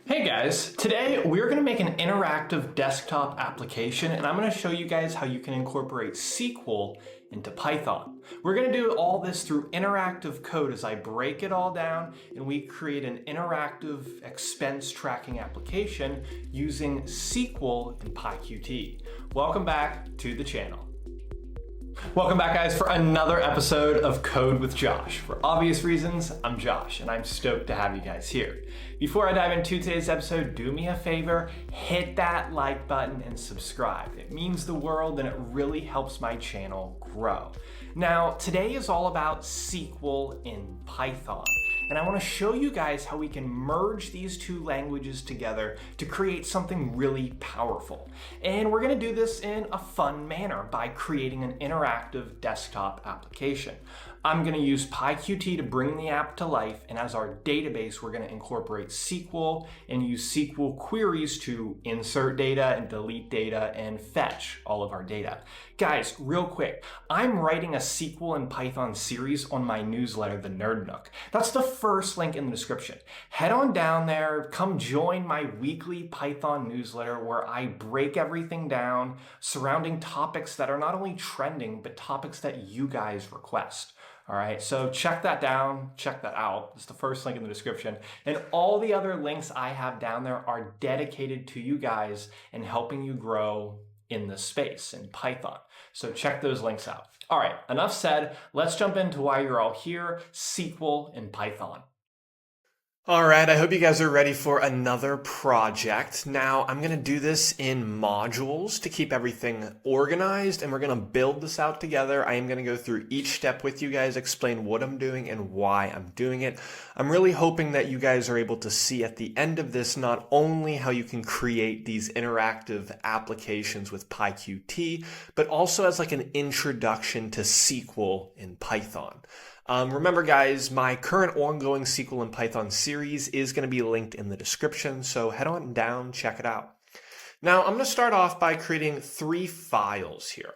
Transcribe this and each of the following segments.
Hey guys, today we're going to make an interactive desktop application and I'm going to show you guys how you can incorporate SQL into Python. We're going to do all this through interactive code as I break it all down and we create an interactive expense tracking application using SQL and PyQt. Welcome back to the channel. Welcome back guys for another episode of Code with Josh. For obvious reasons, I'm Josh and I'm stoked to have you guys here. Before I dive into today's episode, do me a favor, hit that like button and subscribe. It means the world and it really helps my channel grow. Now, today is all about SQL in Python. And I want to show you guys how we can merge these two languages together to create something really powerful. And we're going to do this in a fun manner by creating an interactive desktop application. I'm going to use PyQt to bring the app to life, and as our database, we're going to incorporate SQL and use SQL queries to insert data and delete data and fetch all of our data. Guys, real quick, I'm writing a SQL and Python series on my newsletter, The Nerd Nook. That's the first link in the description. Head on down there, come join my weekly Python newsletter where I break everything down surrounding topics that are not only trending, but topics that you guys request. All right, so check that out. It's the first link in the description. And all the other links I have down there are dedicated to you guys and helping you grow in this space in Python. So check those links out. All right, enough said. Let's jump into why you're all here, SQL and Python. All right, I hope you guys are ready for another project. Now, I'm gonna do this in modules to keep everything organized, and we're gonna build this out together. I am gonna go through each step with you guys, explain what I'm doing and why I'm doing it. I'm really hoping that you guys are able to see at the end of this not only how you can create these interactive applications with PyQt, but also as like an introduction to SQL in Python. Remember guys, my current ongoing SQL and Python series is going to be linked in the description, so head on down, check it out. Now, I'm going to start off by creating 3 files here.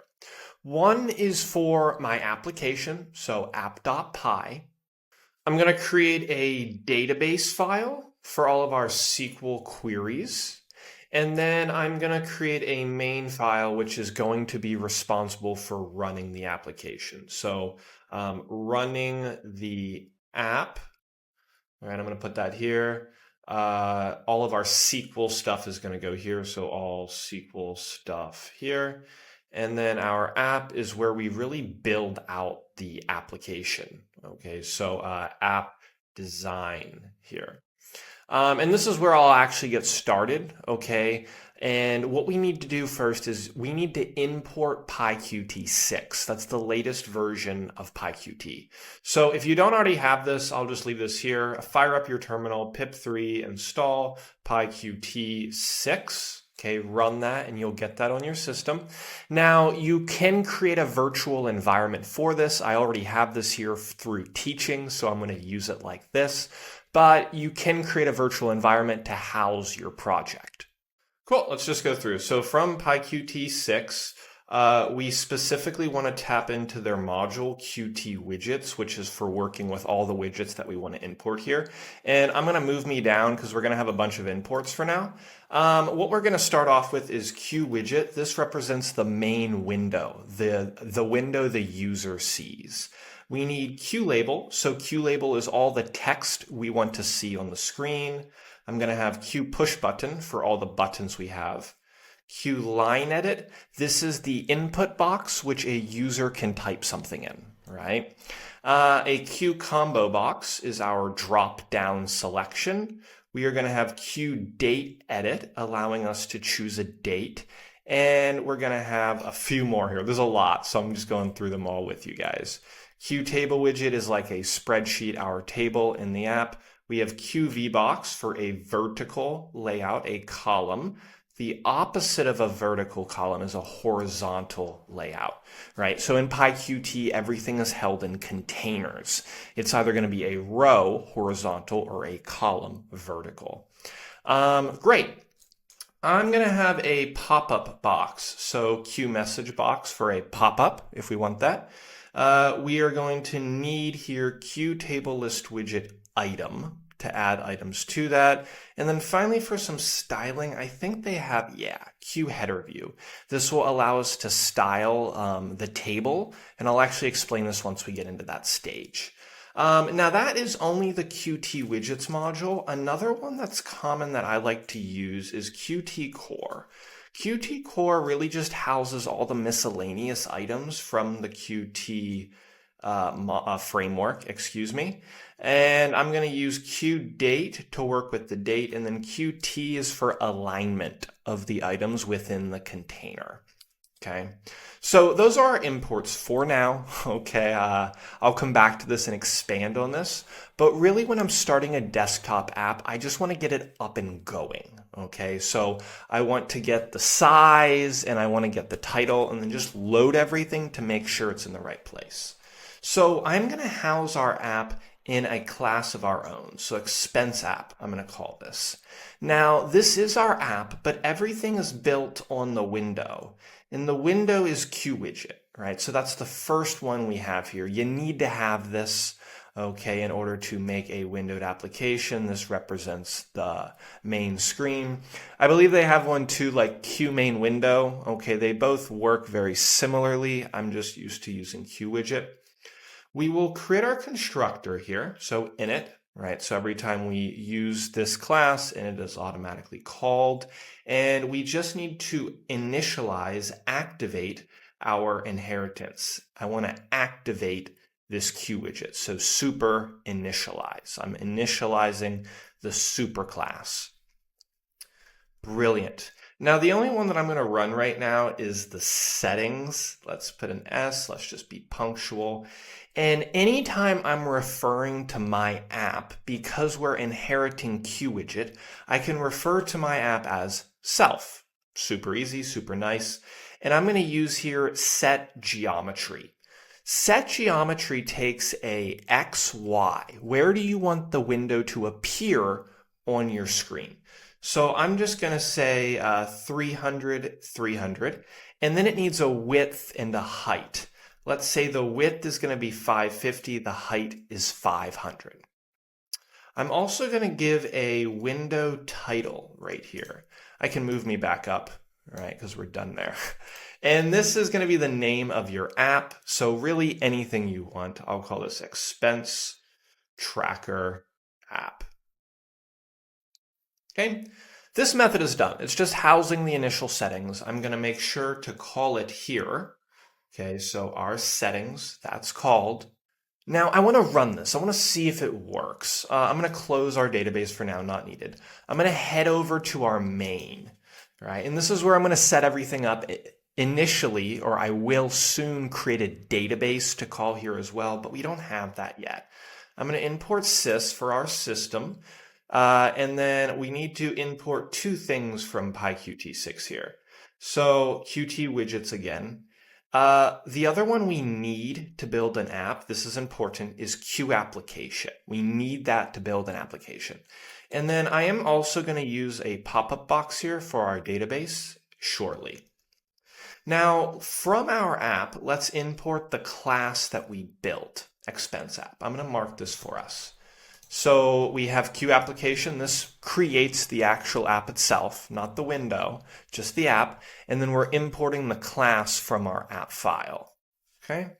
One is for my application, so app.py. I'm going to create a database file for all of our SQL queries. And then I'm going to create a main file, which is going to be responsible for running the application. So running the app, all right, I'm going to put that here. All of our SQL stuff is going to go here. So all SQL stuff here. And then our app is where we really build out the application. Okay, so app design here. And this is where I'll actually get started, okay? And what we need to do first is we need to import PyQt 6. That's the latest version of PyQt. So if you don't already have this, I'll just leave this here. Fire up your terminal, pip3 install PyQt 6. Okay, run that and you'll get that on your system. Now, you can create a virtual environment for this. I already have this here through teaching, so I'm going to use it like this. But you can create a virtual environment to house your project. Cool, let's just go through. So from PyQt 6, we specifically want to tap into their module Qt widgets, which is for working with all the widgets that we want to import here. And I'm going to move me down because we're going to have a bunch of imports for now. What we're going to start off with is Q widget. This represents the main window, the window the user sees. We need QLabel. So QLabel is all the text we want to see on the screen. I'm going to have QPushButton for all the buttons we have. QLineEdit. This is the input box which a user can type something in, right? A QComboBox is our drop-down selection. We are going to have QDateEdit, allowing us to choose a date. And we're going to have a few more here. There's a lot, so I'm just going through them all with you guys. QTable widget is like a spreadsheet, our table in the app. We have QVBox for a vertical layout, a column. The opposite of a vertical column is a horizontal layout, right? So in PyQt, everything is held in containers. It's either going to be a row, horizontal, or a column, vertical. Great. I'm going to have a pop-up box. So QMessage box for a pop-up, if we want that. We are going to need here QTableList widget item, to add items to that. And then finally for some styling, I think they have, Q header view. This will allow us to style the table, and I'll actually explain this once we get into that stage. Now that is only the Qt widgets module. Another one that's common that I like to use is Qt core. Qt core really just houses all the miscellaneous items from the Qt framework, and I'm going to use QDate to work with the date, and then Qt is for alignment of the items within the container. Okay, so those are our imports for now. Okay, I'll come back to this and expand on this, but really when I'm starting a desktop app, I just want to get it up and going. Okay, so I want to get the size and I want to get the title and then just load everything to make sure it's in the right place. So I'm going to house our app in a class of our own. So expense app, I'm going to call this. Now this is our app, but everything is built on the window. And the window is QWidget, right? So that's the first one we have here. You need to have this, okay, in order to make a windowed application. This represents the main screen. I believe they have one too, like QMain window. Okay, they both work very similarly. I'm just used to using QWidget. We will create our constructor here, so init, right? So every time we use this class, init is automatically called, and we just need to activate our inheritance. I want to activate this QWidget, so super initialize. I'm initializing the super class. Brilliant. Now the only one that I'm going to run right now is the settings. Let's put an S, let's just be punctual. And anytime I'm referring to my app, because we're inheriting QWidget, I can refer to my app as self. Super easy, super nice. And I'm going to use here set geometry. Set geometry takes a XY. Where do you want the window to appear on your screen? So I'm just going to say 300, 300, and then it needs a width and a height. Let's say the width is going to be 550, the height is 500. I'm also going to give a window title right here. I can move me back up, right, because we're done there. And this is going to be the name of your app. So really anything you want. I'll call this expense tracker app. Okay, this method is done. It's just housing the initial settings. I'm going to make sure to call it here. Okay, so our settings, that's called. Now I want to run this. I want to see if it works. I'm going to close our database for now, not needed. I'm going to head over to our main, right? And this is where I'm going to set everything up initially, or I will soon create a database to call here as well, but we don't have that yet. I'm going to import sys for our system. And then we need to import two things from PyQt6 here. So Qt widgets again. The other one we need to build an app, this is important, is Q application. We need that to build an application. And then I am also going to use a pop-up box here for our database shortly. Now, from our app, let's import the class that we built, expense app. I'm going to mark this for us. So we have Q application. This creates the actual app itself, not the window, just the app. And then we're importing the class from our app file. Okay.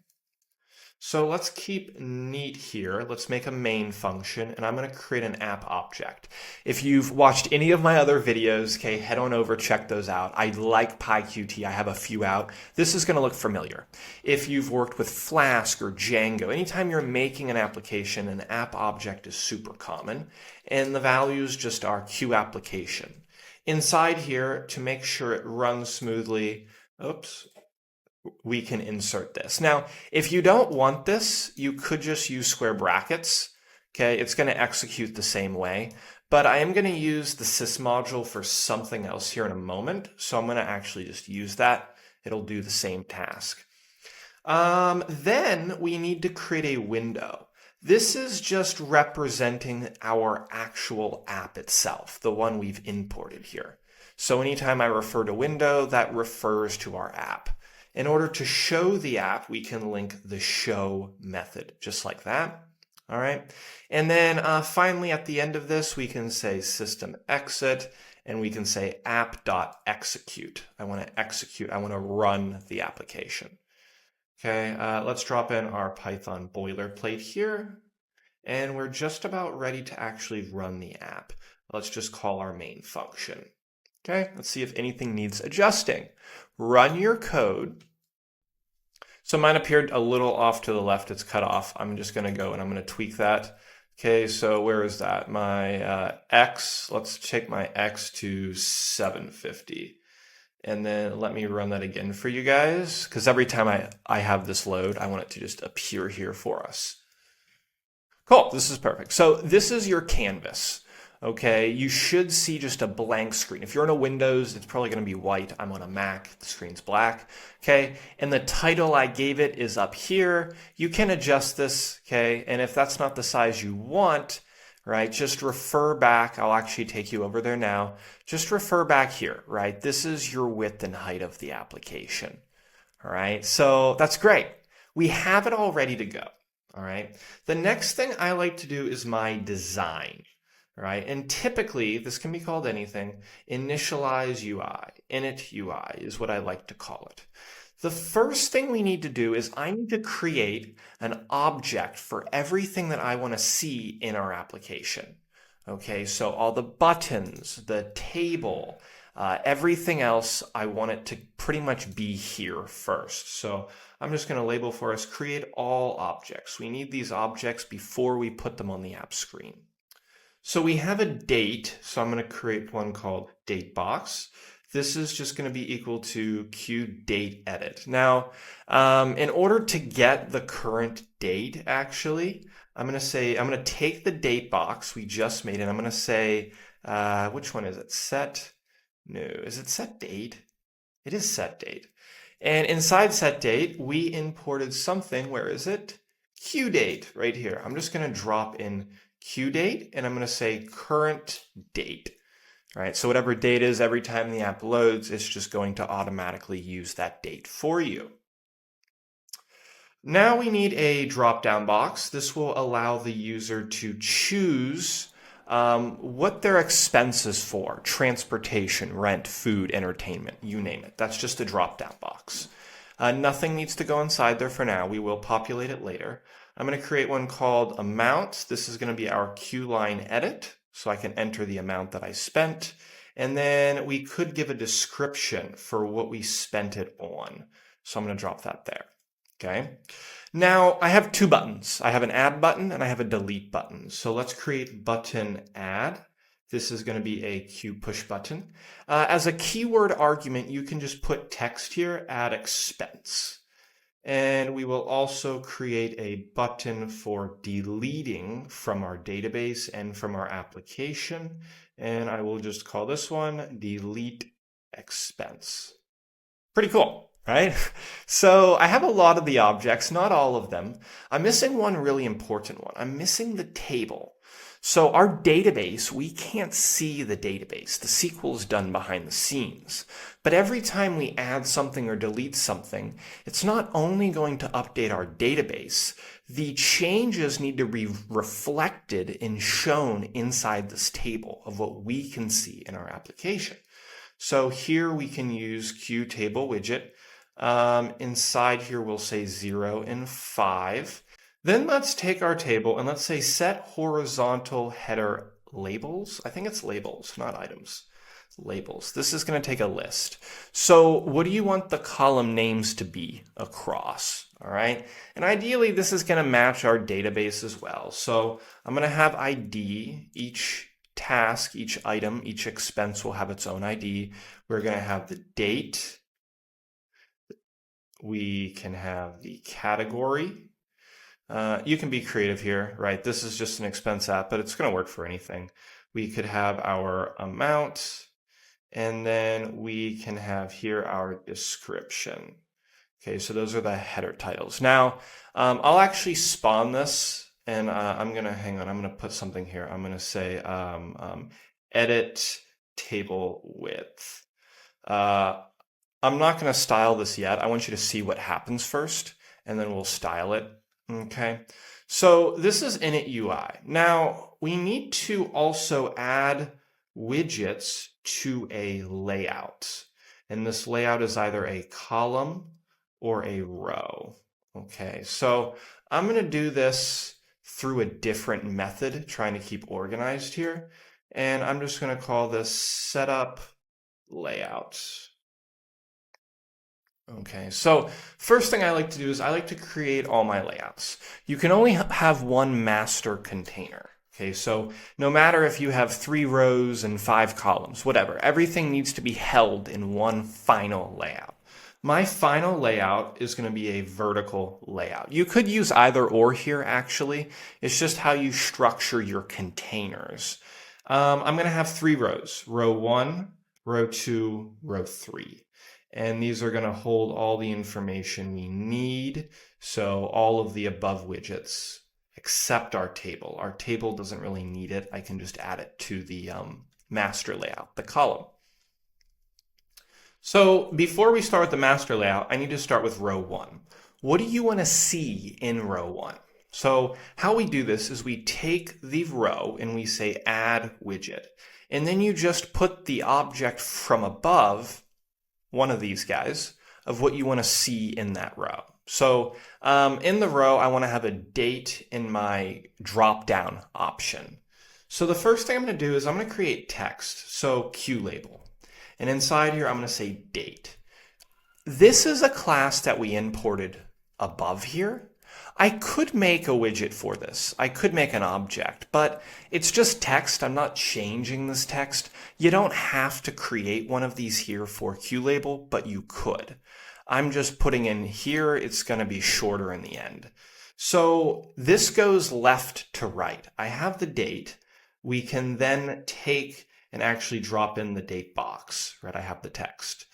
So let's keep neat here. Let's make a main function, and I'm going to create an app object. If you've watched any of my other videos, okay, head on over, check those out. I like PyQt. I have a few out. This is going to look familiar. If you've worked with Flask or Django, anytime you're making an application, an app object is super common, and the values just are Q application. Inside here, to make sure it runs smoothly, we can insert this. Now, if you don't want this, you could just use square brackets. Okay, it's going to execute the same way, but I am going to use the sys module for something else here in a moment. So I'm going to actually just use that. It'll do the same task. Then we need to create a window. This is just representing our actual app itself, the one we've imported here. So anytime I refer to window, that refers to our app. In order to show the app, we can link the show method, just like that. All right. And then finally, at the end of this, we can say system exit, and we can say app.execute. I want to execute. I want to run the application. Okay, let's drop in our Python boilerplate here. And we're just about ready to actually run the app. Let's just call our main function. Okay, let's see if anything needs adjusting. Run your code. So mine appeared a little off to the left. It's cut off. I'm just going to go and I'm going to tweak that. Okay, so where is that? My X, let's take my X to 750. And then let me run that again for you guys, because every time I have this load, I want it to just appear here for us. Cool, this is perfect. So this is your canvas. Okay, you should see just a blank screen. If you're on a Windows, it's probably going to be white. I'm on a Mac, the screen's black. Okay, and the title I gave it is up here. You can adjust this, okay, and if that's not the size you want, right, just refer back. I'll actually take you over there now. Just refer back here, right? This is your width and height of the application. All right, so that's great. We have it all ready to go. All right, the next thing I like to do is my design. Right? And typically, this can be called anything. Initialize UI, init UI is what I like to call it. The first thing we need to do is I need to create an object for everything that I want to see in our application. Okay, so all the buttons, the table, everything else, I want it to pretty much be here first. So I'm just going to label for us, create all objects. We need these objects before we put them on the app screen. So we have a date, so I'm going to create one called datebox. This is just going to be equal to qDateEdit. Now, in order to get the current date, actually, I'm going to take the date box we just made, and I'm going to say, which one is it? Is it set date? It is set date. And inside set date, we imported something. Where is it? QDate right here. I'm just going to drop in QDate, and I'm going to say current date. All right, so whatever date is, every time the app loads, it's just going to automatically use that date for you. Now we need a drop-down box. This will allow the user to choose what their expense is for: transportation, rent, food, entertainment, you name it. That's just a drop-down box. Nothing needs to go inside there for now. We will populate it later. I'm going to create one called amount. This is going to be our QLine edit, so I can enter the amount that I spent. And then we could give a description for what we spent it on. So I'm going to drop that there. Okay. Now I have two buttons. I have an add button and I have a delete button. So let's create button add. This is going to be a Q push button. As a keyword argument, you can just put text here, add expense. And we will also create a button for deleting from our database and from our application. And I will just call this one delete expense. Pretty cool, right? So I have a lot of the objects, not all of them. I'm missing one really important one. I'm missing the table. So our database, we can't see the database. The SQL is done behind the scenes. But every time we add something or delete something, it's not only going to update our database, the changes need to be reflected and shown inside this table of what we can see in our application. So here we can use QTable widget. Inside here we'll say 0 and 5. Then let's take our table and let's say set horizontal header labels. I think it's labels, not items. Labels. This is going to take a list. So what do you want the column names to be across? All right. And ideally, this is going to match our database as well. So I'm going to have ID. Each task, each item, each expense will have its own ID. We're going to have the date. We can have the category. You can be creative here, right? This is just an expense app, but it's going to work for anything. We could have our amount, and then we can have here our description. Okay, so those are the header titles. Now, I'll actually spawn this, and I'm going to put something here. I'm going to say edit table width. I'm not going to style this yet. I want you to see what happens first, and then we'll style it. Okay, So this is init UI. Now we need to also add widgets to a layout. And this layout is either a column or a row. Okay, so I'm going to do this through a different method, trying to keep organized here. And I'm just going to call this setup layout. Okay, so first thing I like to do is I like to create all my layouts. You can only have one master container. Okay, so no matter if you have 3 rows and 5 columns, whatever, everything needs to be held in one final layout. My final layout is going to be a vertical layout. You could use either or here, actually. It's just how you structure your containers. I'm going to have 3 rows, row 1, row 2, row 3. And these are going to hold all the information we need. So all of the above widgets except our table. Our table doesn't really need it. I can just add it to the master layout, the column. So before we start with the master layout, I need to start with row 1. What do you want to see in row 1? So how we do this is we take the row and we say add widget. And then you just put the object from above, one of these guys, of what you want to see in that row. So in the row, I want to have a date in my drop-down option. So the first thing I'm going to do is I'm going to create text, so QLabel. And inside here, I'm going to say date. This is a class that we imported above here. I could make a widget for this. I could make an object, but it's just text. I'm not changing this text. You don't have to create one of these here for QLabel, but you could. I'm just putting in here. It's going to be shorter in the end. So this goes left to right. I have the date. We can then take and actually drop in the date box, right? I have the text.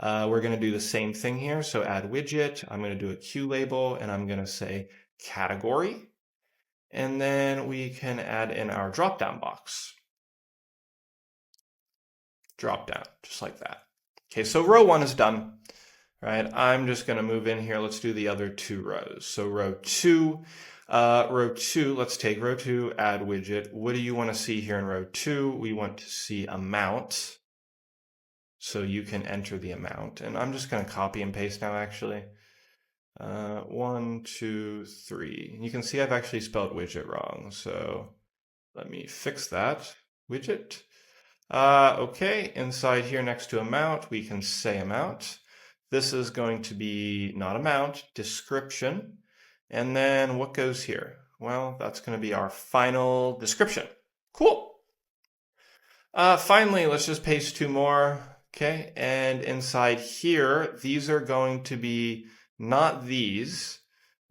We're going to do the same thing here. So add widget. I'm going to do a QLabel, and I'm going to say category. And then we can add in our drop-down box. Drop down, just like that. Okay, so row 1 is done. Right? I'm just going to move in here. Let's do the other 2 rows. So row 2, let's take row 2, add widget. What do you want to see here in row 2? We want to see amount. So you can enter the amount. And I'm just going to copy and paste now, actually. 1, 2, 3. You can see I've actually spelled widget wrong. So let me fix that. Widget. Okay, inside here next to amount, we can say amount. This is going to be not amount, description. And then what goes here? Well, that's going to be our final description. Cool. Finally, let's just paste 2 more. Okay, and inside here, these are going to be not these.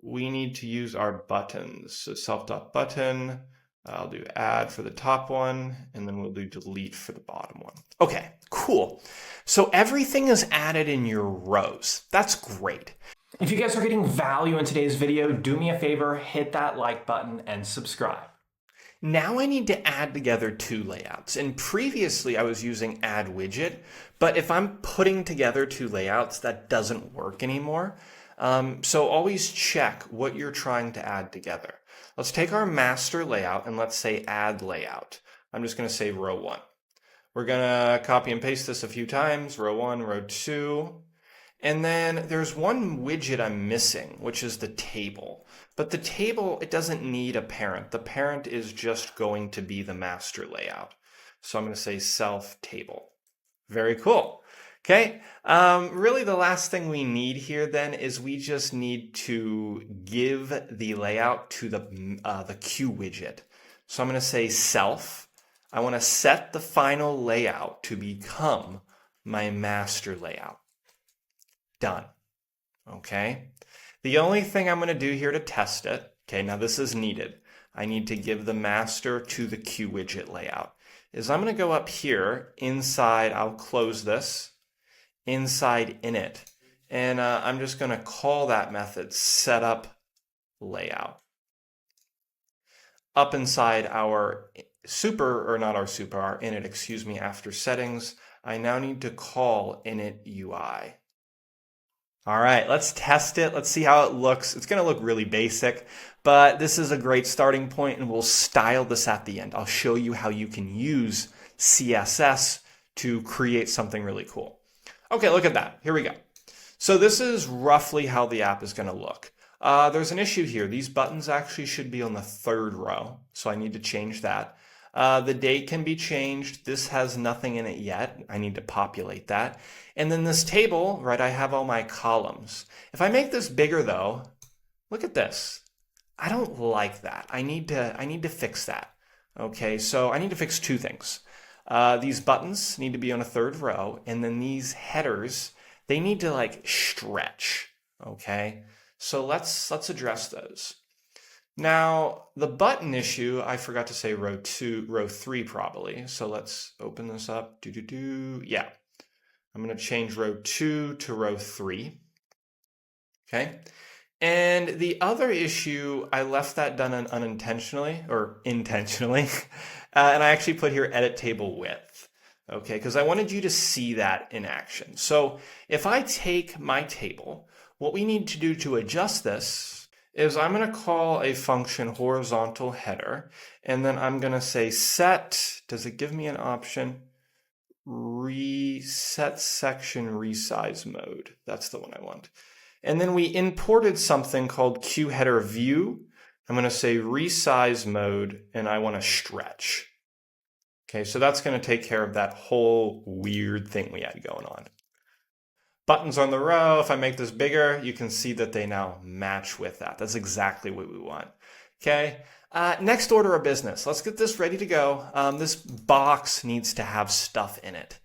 We need to use our buttons. So self.button. I'll do add for the top one, and then we'll do delete for the bottom one. Okay, cool. So everything is added in your rows. That's great. If you guys are getting value in today's video, do me a favor, hit that like button and subscribe. Now I need to add together 2 layouts. And previously I was using add widget, but if I'm putting together 2 layouts, that doesn't work anymore. So always check what you're trying to add together. Let's take our master layout and let's say add layout. I'm just going to say row 1. We're going to copy and paste this a few times, row 1, row 2. And then there's one widget I'm missing, which is the table. But the table, it doesn't need a parent. The parent is just going to be the master layout. So I'm going to say self table. Very cool. Okay, really the last thing we need here then is we just need to give the layout to the Q widget. So I'm going to say self. I want to set the final layout to become my master layout. Done. Okay. The only thing I'm going to do here to test it, okay, now this is needed. I need to give the master to the Q widget layout. Is I'm going to go up here inside, I'll close this, inside init, and I'm just going to call that method setup layout. Up inside our our init, excuse me, after settings, I now need to call init UI. All right, let's test it. Let's see how it looks. It's going to look really basic, but this is a great starting point, and we'll style this at the end. I'll show you how you can use CSS to create something really cool. Okay, look at that. Here we go. So this is roughly how the app is going to look. There's an issue here. These buttons actually should be on the third row, so I need to change that. The date can be changed. This has nothing in it yet. I need to populate that. And then this table, right, I have all my columns. If I make this bigger though, look at this. I don't like that. I need to fix that. Okay, so I need to fix two things. These buttons need to be on a third row, and then these headers, they need to like stretch. Okay, so let's address those. Now, the button issue, I forgot to say row 3 probably. So let's open this up. Yeah. I'm going to change row 2 to row 3. Okay. And the other issue, I left that done unintentionally or intentionally. And I actually put here edit table width. Okay, because I wanted you to see that in action. So if I take my table, what we need to do to adjust this is I'm going to call a function horizontal header, and then I'm going to say set, does it give me an option? Reset section resize mode. That's the one I want. And then we imported something called QHeaderView. I'm going to say resize mode, and I want to stretch. Okay, so that's going to take care of that whole weird thing we had going on. Buttons on the row, if I make this bigger, you can see that they now match with that. That's exactly what we want. Okay, next order of business. Let's get this ready to go. This box needs to have stuff in it.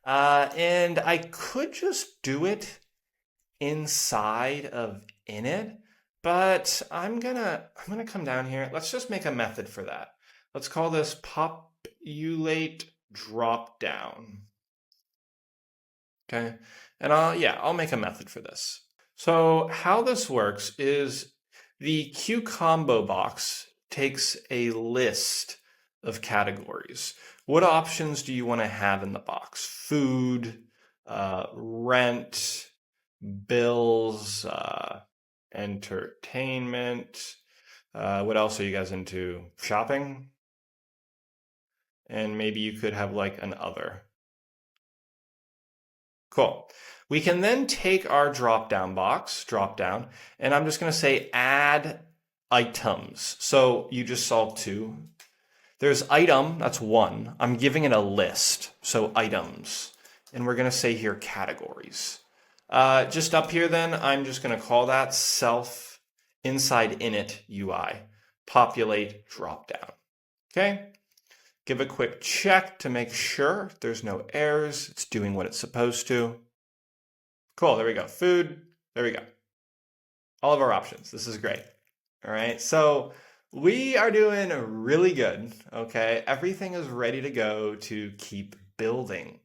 And I could just do it inside of init, but I'm gonna come down here. Let's just make a method for that. Let's call this populate dropdown. Okay, and I'll make a method for this. So how this works is the QCombo box takes a list of categories. What options do you want to have in the box? Food, rent, bills, entertainment. What else are you guys into? Shopping? And maybe you could have like an other. Cool. We can then take our drop-down box, and I'm just going to say add items. So you just solved 2. There's item, that's 1. I'm giving it a list, so items. And we're going to say here categories. Just up here then, I'm just going to call that self inside init UI, populate dropdown. Okay? Give a quick check to make sure there's no errors. It's doing what it's supposed to. Cool, there we go. Food, there we go. All of our options. This is great. All right, so we are doing really good, okay? Everything is ready to go to keep building.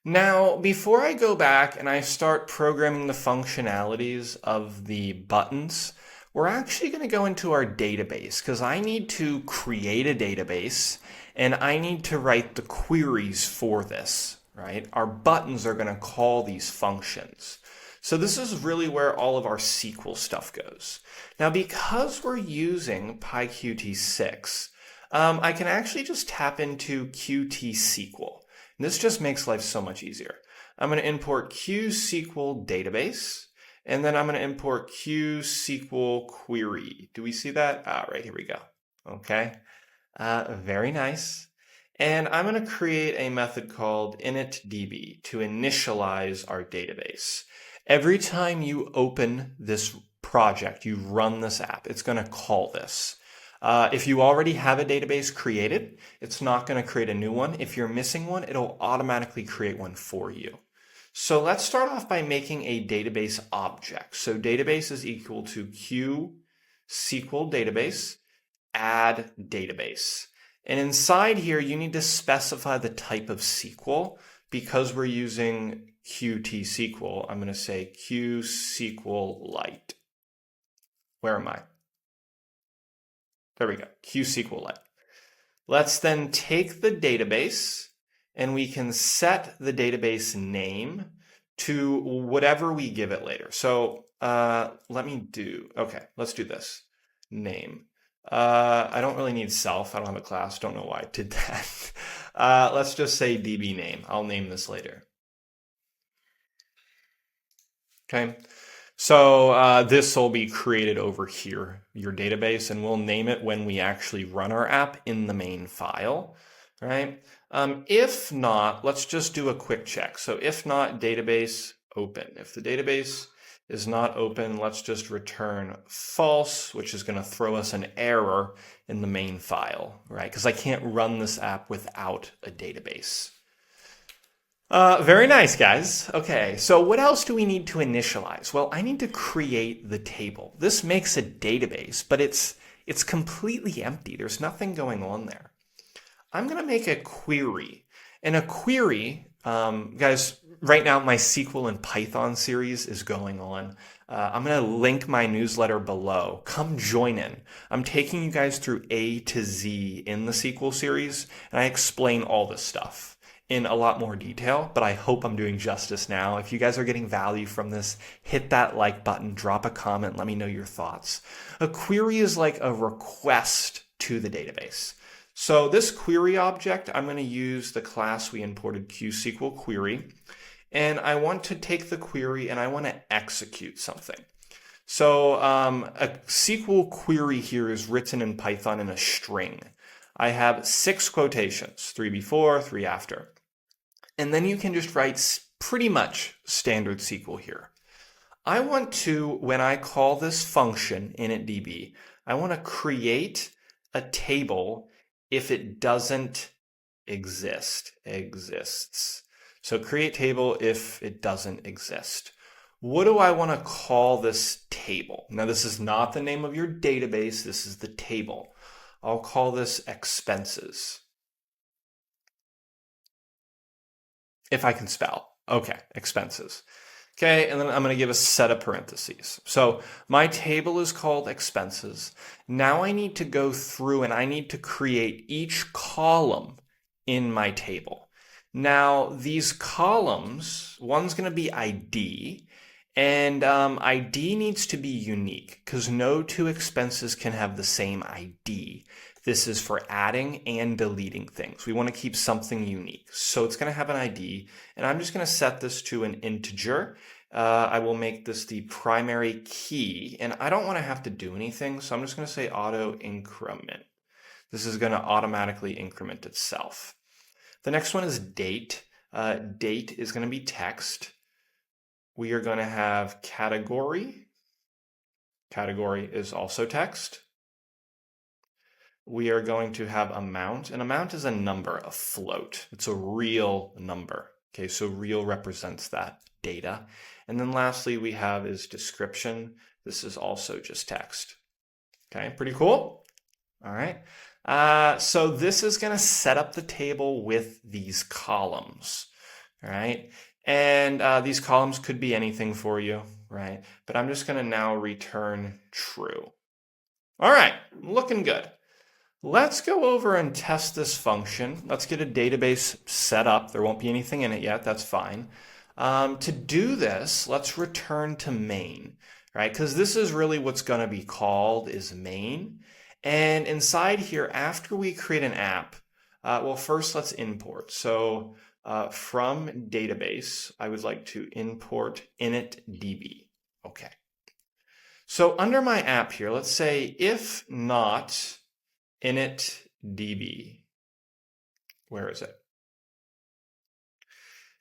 Now, before I go back and I start programming the functionalities of the buttons, we're actually going to go into our database because I need to create a database and I need to write the queries for this, right? Our buttons are going to call these functions. So this is really where all of our SQL stuff goes. Now, because we're using PyQt 6, I can actually just tap into Qt SQL. And this just makes life so much easier. I'm going to import QSQL database, and then I'm going to import QSQL query. Do we see that? Right, here we go. Okay, very nice. And I'm going to create a method called initDB to initialize our database. Every time you open this project, you run this app, it's going to call this. If you already have a database created, it's not going to create a new one. If you're missing one, it'll automatically create one for you. So let's start off by making a database object. So database is equal to QSQL database, add database. And inside here, you need to specify the type of SQL. Because we're using Qt SQL, I'm going to say QSQLite. Where am I? There we go, QSQLite. Let's then take the database and we can set the database name to whatever we give it later. So let's do this. Name. I don't really need self. I don't have a class. Don't know why I did that. Let's just say DB name. I'll name this later. Okay. So this will be created over here, your database, and we'll name it when we actually run our app in the main file, right? If not, let's just do a quick check. So if not, database open. If the database is not open, let's just return false, which is going to throw us an error in the main file, right? Because I can't run this app without a database. Very nice, guys. Okay, so what else do we need to initialize? Well, I need to create the table. This makes a database, but it's completely empty. There's nothing going on there. I'm going to make a query. And a query, guys, right now my SQL and Python series is going on. I'm going to link my newsletter below. Come join in. I'm taking you guys through A to Z in the SQL series, and I explain all this stuff in a lot more detail, but I hope I'm doing justice now. If you guys are getting value from this, hit that like button, drop a comment, let me know your thoughts. A query is like a request to the database. So this query object, I'm going to use the class we imported, QSQL query, and I want to take the query and I want to execute something. So a SQL query here is written in Python in a string. I have 6 quotations, 3 before, 3 after. And then you can just write pretty much standard SQL here. I want to, when I call this function initDB, I want to create a table if it doesn't exists. So create table if it doesn't exist. What do I want to call this table? Now this is not the name of your database, this is the table. I'll call this expenses. If I can spell. Okay, expenses. Okay, and then I'm going to give a set of parentheses. So my table is called expenses. Now I need to go through and I need to create each column in my table. Now these columns, one's going to be ID, and ID needs to be unique because no 2 expenses can have the same ID. This is for adding and deleting things. We want to keep something unique. So it's going to have an ID, and I'm just going to set this to an integer. I will make this the primary key, and I don't want to have to do anything, so I'm just going to say auto increment. This is going to automatically increment itself. The next one is date. Date is going to be text. We are going to have category. Category is also text. We are going to have amount. An amount is a number, a float. It's a real number. Okay, so real represents that data. And then lastly, we have is description. This is also just text. Okay, pretty cool. All right. So this is going to set up the table with these columns. All right. And these columns could be anything for you, right? But I'm just going to now return true. All right, looking good. Let's go over and test this function. Let's get a database set up. There won't be anything in it yet. That's fine. To do this, let's return to main, right? Because this is really what's going to be called is main. And inside here, after we create an app, well, first let's import. So from database, I would like to import initDB. Okay. So under my app here, let's say if not initDB. Where is it?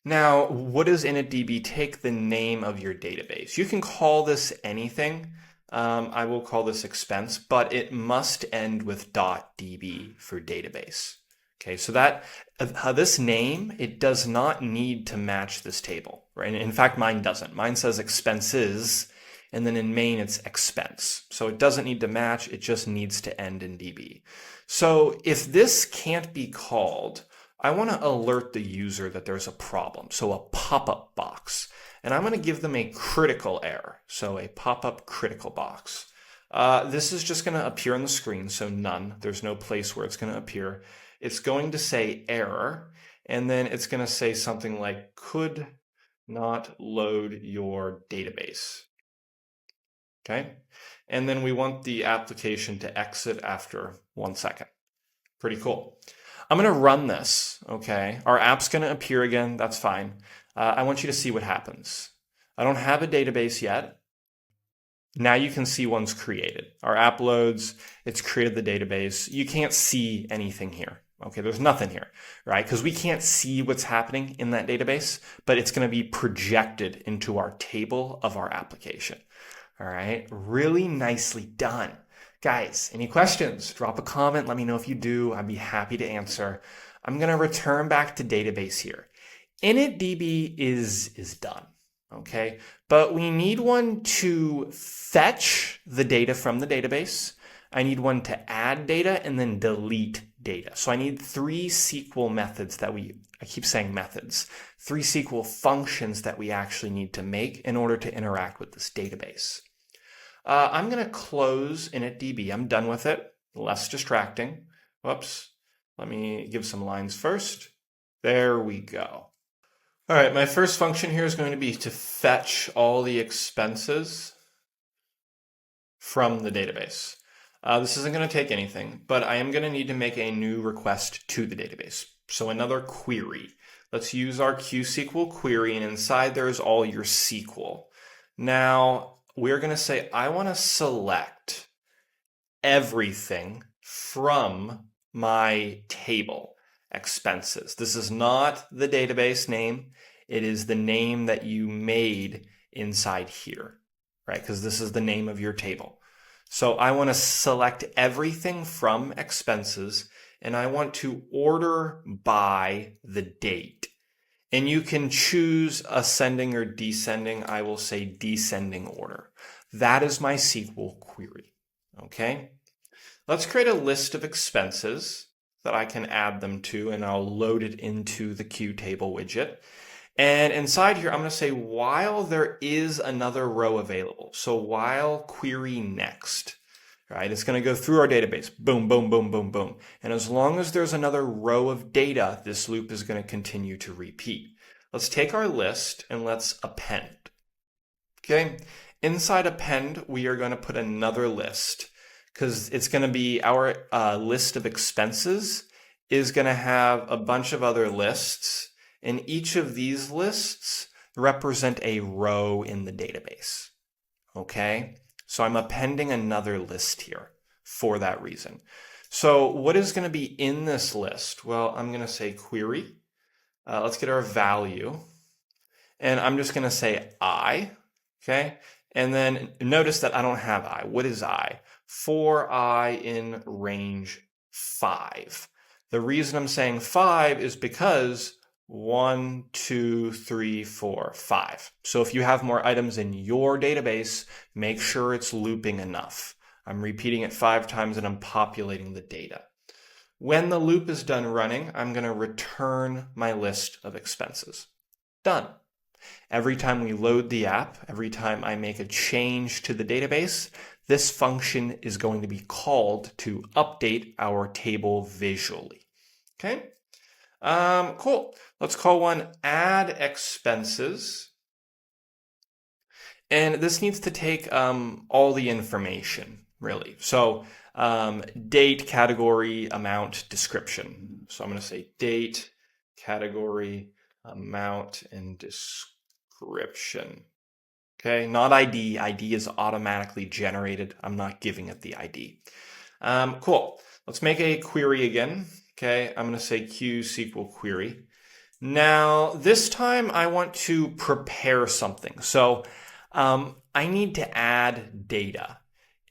Now, what does initDB? Take the name of your database. You can call this anything. I will call this expense, but it must end with .db for database. Okay, so that this name, it does not need to match this table, right? In fact, mine doesn't. Mine says expenses, and then in main it's expense. So it doesn't need to match, it just needs to end in DB. So if this can't be called, I want to alert the user that there's a problem. So a pop-up box. And I'm going to give them a critical error. So a pop-up critical box. This is just going to appear on the screen, so none. There's no place where it's going to appear. It's going to say error, and then it's going to say something like could not load your database. Okay, and then we want the application to exit after 1 second. Pretty cool. I'm going to run this, okay? Our app's going to appear again, that's fine. I want you to see what happens. I don't have a database yet. Now you can see one's created. Our app loads, it's created the database. You can't see anything here. Okay, there's nothing here, right? Because we can't see what's happening in that database, but it's going to be projected into our table of our application. All right, really nicely done. Guys, any questions? Drop a comment. Let me know if you do. I'd be happy to answer. I'm going to return back to database here. initdb is done. Okay, but we need one to fetch the data from the database. I need one to add data and then delete data. So I need 3 SQL methods that I keep saying methods, 3 SQL functions that we actually need to make in order to interact with this database. I'm going to close initdb. I'm done with it. Less distracting. Whoops. Let me give some lines first. There we go. All right, my first function here is going to be to fetch all the expenses from the database. This isn't going to take anything, but I am going to need to make a new request to the database. So another query. Let's use our QSQL query, and inside there is all your SQL. Now, we're going to say, I want to select everything from my table, expenses. This is not the database name. It is the name that you made inside here, right? Because this is the name of your table. So I want to select everything from expenses, and I want to order by the date. And you can choose ascending or descending. I will say descending order. That is my SQL query. Okay. Let's create a list of expenses that I can add them to, and I'll load it into the QTable widget. And inside here, I'm going to say while there is another row available. So while query next, right? It's going to go through our database. Boom, boom, boom, boom, boom. And as long as there's another row of data, this loop is going to continue to repeat. Let's take our list and let's append. Okay. Inside append, we are going to put another list because it's going to be our list of expenses is going to have a bunch of other lists. And each of these lists represent a row in the database. Okay. So I'm appending another list here for that reason. So what is going to be in this list? Well, I'm going to say query. Let's get our value. And I'm just going to say I. Okay. And then notice that I don't have I. What is I? For I in range 5. The reason I'm saying 5 is because 1, 2, 3, 4, 5. So if you have more items in your database, make sure it's looping enough. I'm repeating it 5 times and I'm populating the data. When the loop is done running, I'm going to return my list of expenses. Done. Every time we load the app, every time I make a change to the database, this function is going to be called to update our table visually. Okay? Cool. Let's call one add expenses. And this needs to take all the information, really. So date, category, amount, description. So I'm going to say date, category, amount, and description. Okay, not ID. ID is automatically generated. I'm not giving it the ID. Cool. Let's make a query again. Okay, I'm going to say QSQL query. Now, this time I want to prepare something. So I need to add data.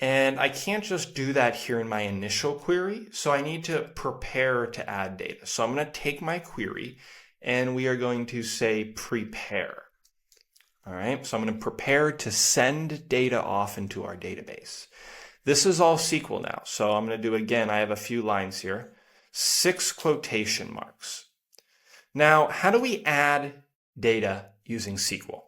And I can't just do that here in my initial query. So I need to prepare to add data. So I'm going to take my query and we are going to say prepare. All right, so I'm going to prepare to send data off into our database. This is all SQL now. So I'm going to do again, I have a few lines here, 6 quotation marks. Now, how do we add data using SQL?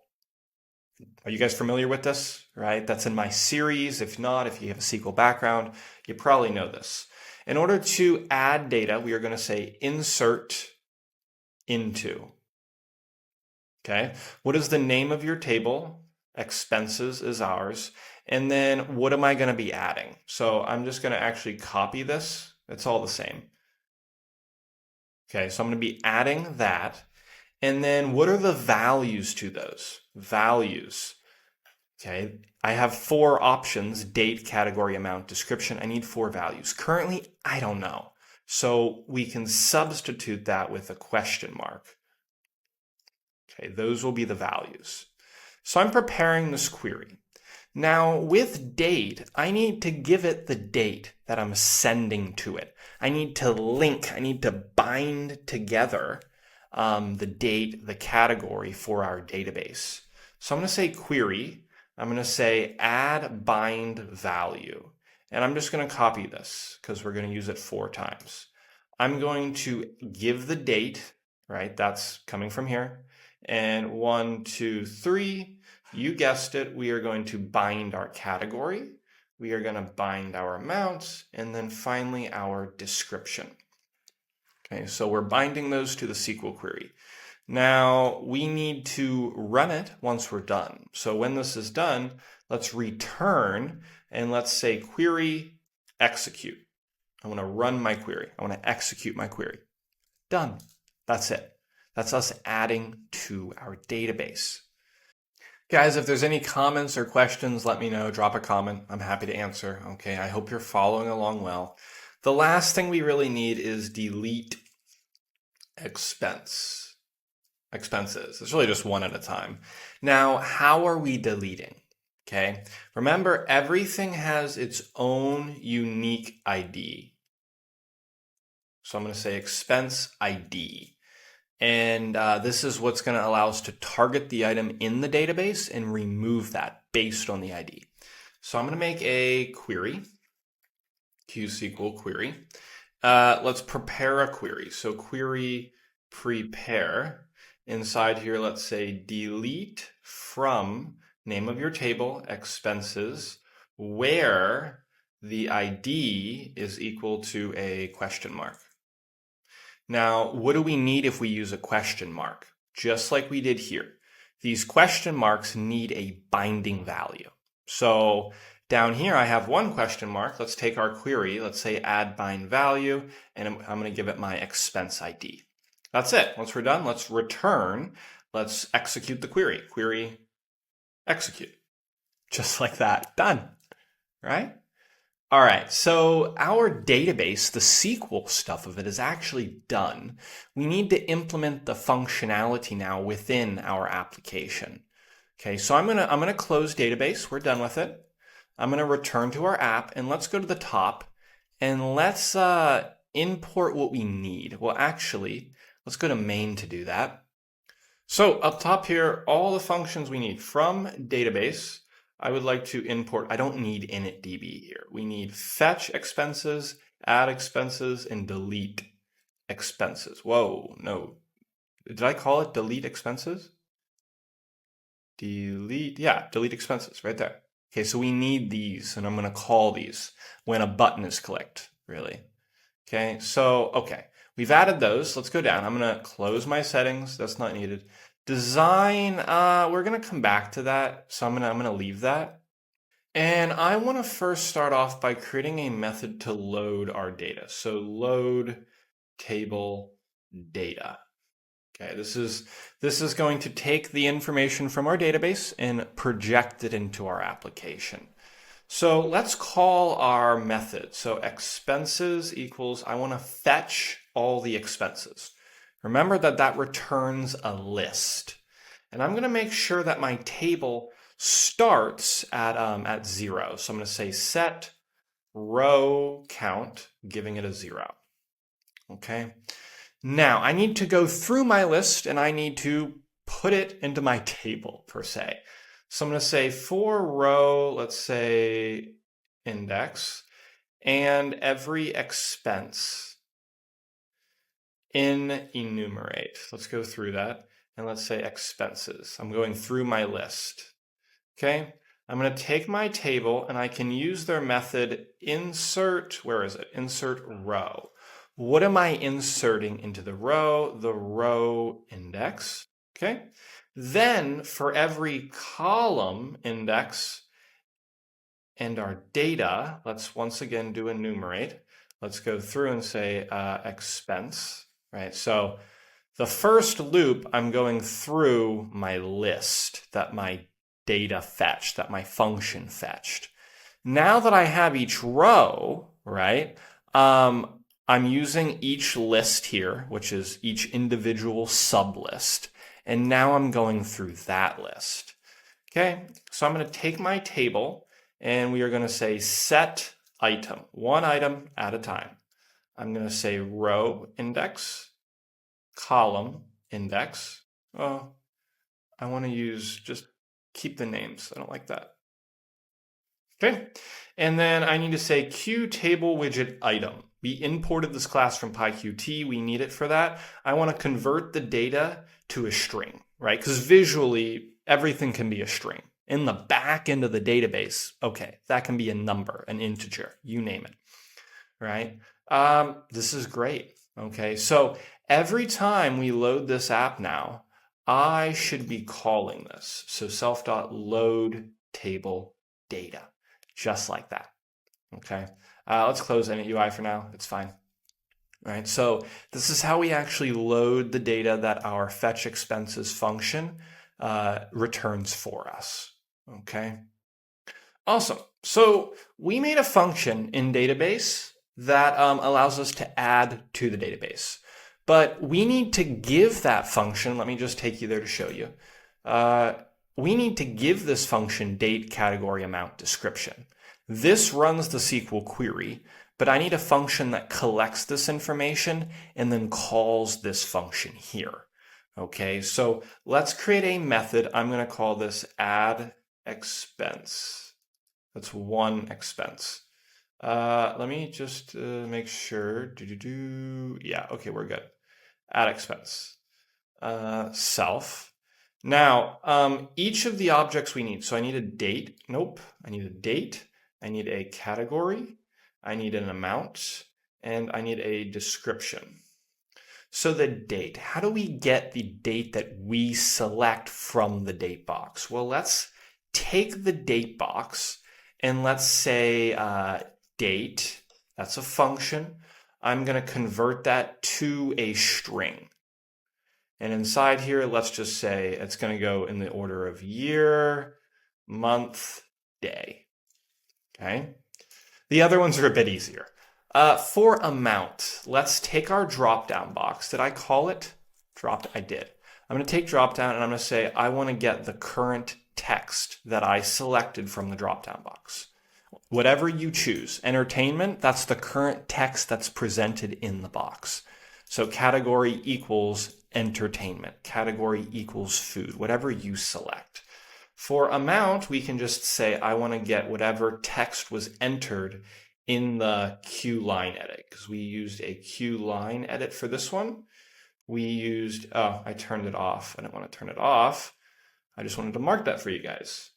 Are you guys familiar with this, right? That's in my series. If not, if you have a SQL background, you probably know this. In order to add data, we are going to say insert into. Okay, what is the name of your table? Expenses is ours. And then what am I going to be adding? So I'm just going to actually copy this. It's all the same. Okay, so I'm going to be adding that. And then what are the values to those? Values. Okay, I have 4 options: date, category, amount, description. I need 4 values. Currently, I don't know. So we can substitute that with a question mark. Okay, those will be the values. So I'm preparing this query. Now with date, I need to give it the date that I'm sending to it. I need to link, I need to bind together the date, the category for our database. So I'm going to say query. I'm going to say add bind value. And I'm just going to copy this because we're going to use it 4 times. I'm going to give the date, right? That's coming from here. And 1, 2, 3, you guessed it, we are going to bind our category. We are going to bind our amounts, and then finally our description. Okay, so we're binding those to the SQL query. Now we need to run it once we're done. So when this is done, let's return and let's say query execute. I want to run my query. I want to execute my query. Done. That's it. That's us adding to our database. Guys, if there's any comments or questions, let me know. Drop a comment. I'm happy to answer. Okay, I hope you're following along well. The last thing we really need is delete expenses. It's really just one at a time. Now, how are we deleting? Okay, remember everything has its own unique ID. So I'm going to say expense ID. And this is what's going to allow us to target the item in the database and remove that based on the ID. So I'm going to make a query, QSQL query. Let's prepare a query. So query prepare. Inside here, let's say delete from name of your table, expenses, where the ID is equal to a question mark. Now, what do we need if we use a question mark? Just like we did here. These question marks need a binding value. So down here, I have one question mark. Let's take our query. Let's say add bind value, and I'm going to give it my expense ID. That's it. Once we're done, let's return. Let's execute the query. Query execute. Just like that. Done. Right? All right, so our database, the SQL stuff of it is actually done. We need to implement the functionality now within our application. Okay, so I'm gonna close database. We're done with it. I'm gonna return to our app, and let's go to the top and let's import what we need. Well, actually, let's go to main to do that. So up top here, all the functions we need from database. I would like to import, I don't need initdb here. We need fetch expenses, add expenses, and delete expenses. Whoa, no. Did I call it delete expenses? Delete, yeah, delete expenses right there. Okay, so we need these, and I'm going to call these when a button is clicked, really. Okay, so, okay, we've added those. Let's go down. I'm going to close my settings. That's not needed. Design, we're going to come back to that, so I'm going to leave that. And I want to first start off by creating a method to load our data. So load table data. Okay, this is going to take the information from our database and project it into our application. So let's call our method. So expenses equals, I want to fetch all the expenses. Remember that returns a list. And I'm going to make sure that my table starts at 0. So I'm going to say set row count, giving it a 0. Okay. Now I need to go through my list and I need to put it into my table per se. So I'm going to say for row, let's say index, and every expense in enumerate. Let's go through that and let's say expenses. I'm going through my list. Okay, I'm going to take my table and I can use their method insert, where is it? Insert row. What am I inserting into the row? The row index. Okay. Then for every column index and our data, let's once again do enumerate. Let's go through and say expense, right? So the first loop, I'm going through my list that my data fetched, that my function fetched. Now that I have each row, right, I'm using each list here, which is each individual sublist. And now I'm going through that list. Okay, so I'm going to take my table and we are going to say set item, one item at a time. I'm going to say row index, column index. Oh, I want to use, just keep the names. I don't like that. Okay, and then I need to say Q table widget item. We imported this class from PyQt. We need it for that. I want to convert the data to a string, right? Because visually, everything can be a string. In the back end of the database, okay, that can be a number, an integer, you name it, right? This is great, okay? So every time we load this app now, I should be calling this. So self.load table data, just like that, okay? Let's close init UI for now, it's fine. All right, so this is how we actually load the data that our fetch expenses function returns for us, okay? Awesome, so we made a function in database that allows us to add to the database. But we need to give that function, let me just take you there to show you. We need to give this function date, category, amount, description. This runs the SQL query, but I need a function that collects this information and then calls this function here. Okay, so let's create a method. I'm going to call this add expense. That's one expense. Let me just make sure. Yeah, okay, we're good. Add expense. Self. Now, each of the objects we need. So I need a date. Nope. I need a date. I need a category. I need an amount. And I need a description. So the date. How do we get the date that we select from the date box? Well, let's take the date box and let's say date. That's a function. I'm going to convert that to a string. And inside here, let's just say it's going to go in the order of year, month, day. Okay. The other ones are a bit easier. For amount, let's take our drop-down box. Did I call it? I did. I'm going to take drop-down and I'm going to say I want to get the current text that I selected from the drop-down box. Whatever you choose. Entertainment, that's the current text that's presented in the box. So category equals entertainment. Category equals food. Whatever you select. For amount, we can just say I want to get whatever text was entered in the Q line edit, because we used a Q line edit for this one. We used, oh, I turned it off. I didn't want to turn it off. I just wanted to mark that for you guys.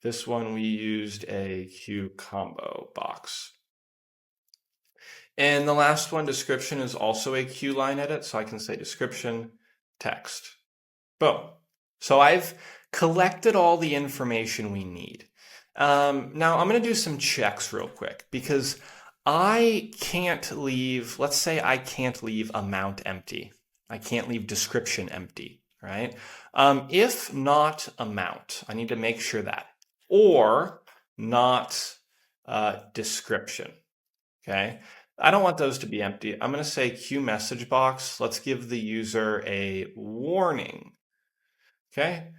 This one, we used a Q combo box. And the last one, description, is also a Q line edit. So I can say description, text. Boom. So I've collected all the information we need. Now I'm going to do some checks real quick because I can't leave, let's say I can't leave amount empty. I can't leave description empty, right? If not amount, I need to make sure that. Or not description, okay? I don't want those to be empty. I'm going to say Q message box. Let's give the user a warning, okay?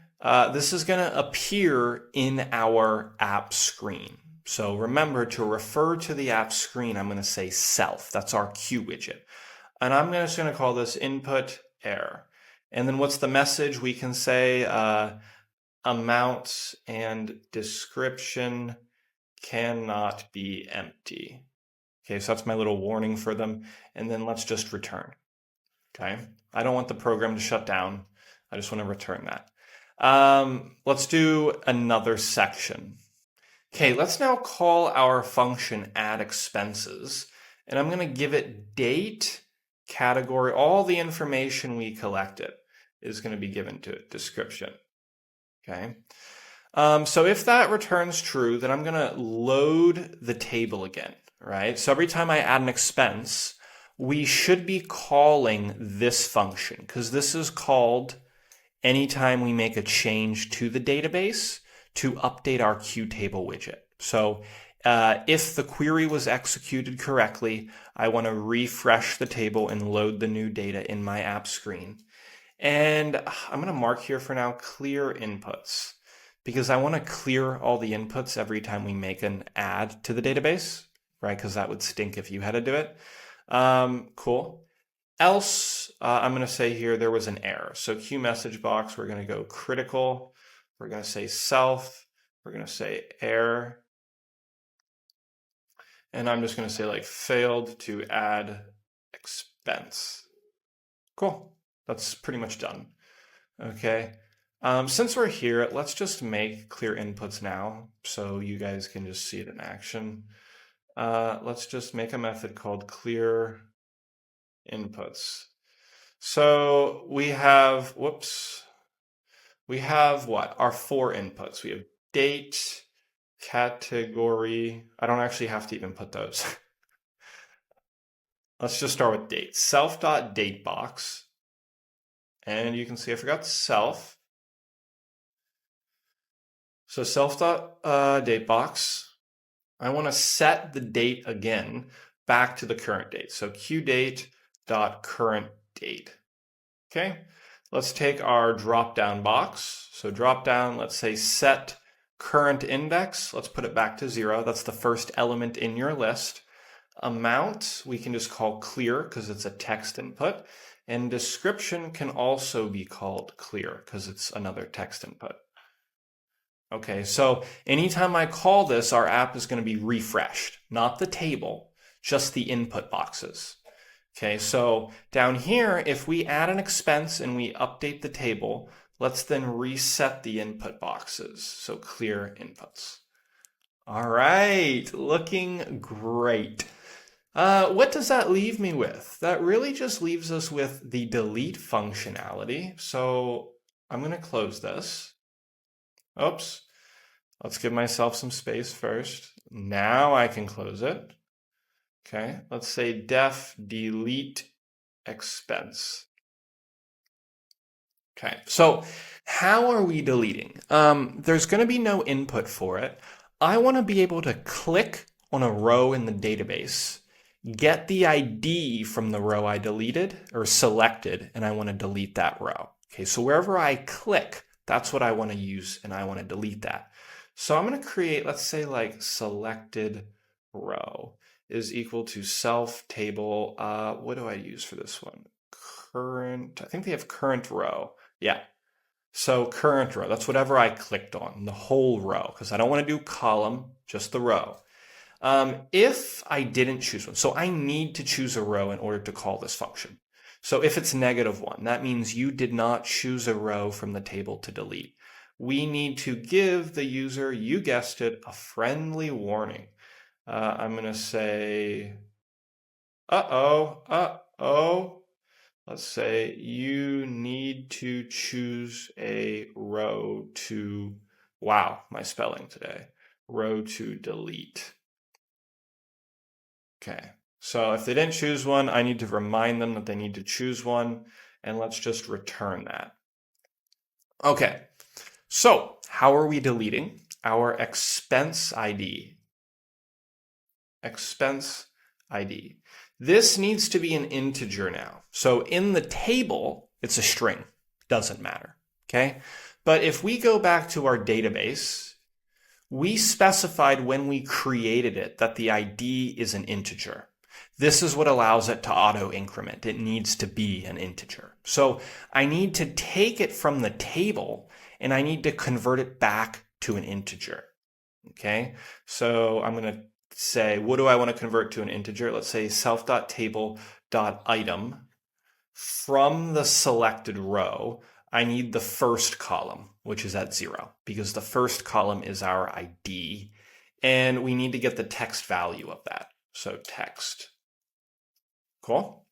This is going to appear in our app screen. So remember to refer to the app screen, I'm going to say self. That's our Q widget. And I'm just going to call this input error. And then what's the message? We can say amount and description cannot be empty. Okay, so that's my little warning for them. And then let's just return. Okay, I don't want the program to shut down. I just want to return that. Let's do another section. Okay, let's now call our function add expenses. And I'm going to give it date, category, all the information we collected. is going to be given to it, description. Okay. So if that returns true, then I'm going to load the table again, right? So every time I add an expense, we should be calling this function because this is called anytime we make a change to the database to update our QTable widget. So if the query was executed correctly, I want to refresh the table and load the new data in my app screen. And I'm going to mark here for now clear inputs because I want to clear all the inputs every time we make an add to the database, right? Because that would stink if you had to do it. Cool. Else, I'm going to say here there was an error. So Q message box, we're going to go critical. We're going to say self. We're going to say error. And I'm just going to say like failed to add expense. Cool. That's pretty much done. Okay. Since we're here, let's just make clear inputs now so you guys can just see it in action. Let's just make a method called clear inputs. So we have, we have what? Our 4 inputs. We have date, category. I don't actually have to even put those. Let's just start with date. Self.dateBox. And you can see I forgot self. So self.dateBox. I want to set the date again back to the current date. So qdate.currentDate. Okay, let's take our drop-down box. So drop-down, let's say set current index. Let's put it back to 0. That's the first element in your list. Amount, we can just call clear because it's a text input. And description can also be called clear because it's another text input. Okay, so anytime I call this, our app is going to be refreshed, not the table, just the input boxes. Okay, so down here, if we add an expense and we update the table, let's then reset the input boxes. So clear inputs. All right, looking great. What does that leave me with? That really just leaves us with the delete functionality. So I'm going to close this. Oops. Let's give myself some space first. Now I can close it. Okay, let's say def delete expense. Okay, so how are we deleting? There's going to be no input for it. I want to be able to click on a row in the database, get the ID from the row I deleted or selected, and I want to delete that row. Okay, so wherever I click, that's what I want to use, and I want to delete that. So I'm going to create, let's say like selected row is equal to self table. What do I use for this one? Current, I think they have current row. Yeah. So current row, that's whatever I clicked on, the whole row, because I don't want to do column, just the row. If I didn't choose one, so I need to choose a row in order to call this function. So if it's -1, that means you did not choose a row from the table to delete. We need to give the user, you guessed it, a friendly warning. I'm going to say, uh-oh. Let's say you need to choose a row to, wow, my spelling today, row to delete. Okay, so if they didn't choose one, I need to remind them that they need to choose one, and let's just return that. Okay, so how are we deleting? Our expense ID. Expense ID. This needs to be an integer now. So in the table, it's a string. Doesn't matter, okay? But if we go back to our database, we specified when we created it that the ID is an integer. This is what allows it to auto increment. It needs to be an integer. So I need to take it from the table and I need to convert it back to an integer. Okay, so I'm going to say, what do I want to convert to an integer? Let's say self.table.item. From the selected row, I need the first column, which is at 0, because the first column is our ID, and we need to get the text value of that. So text. Cool.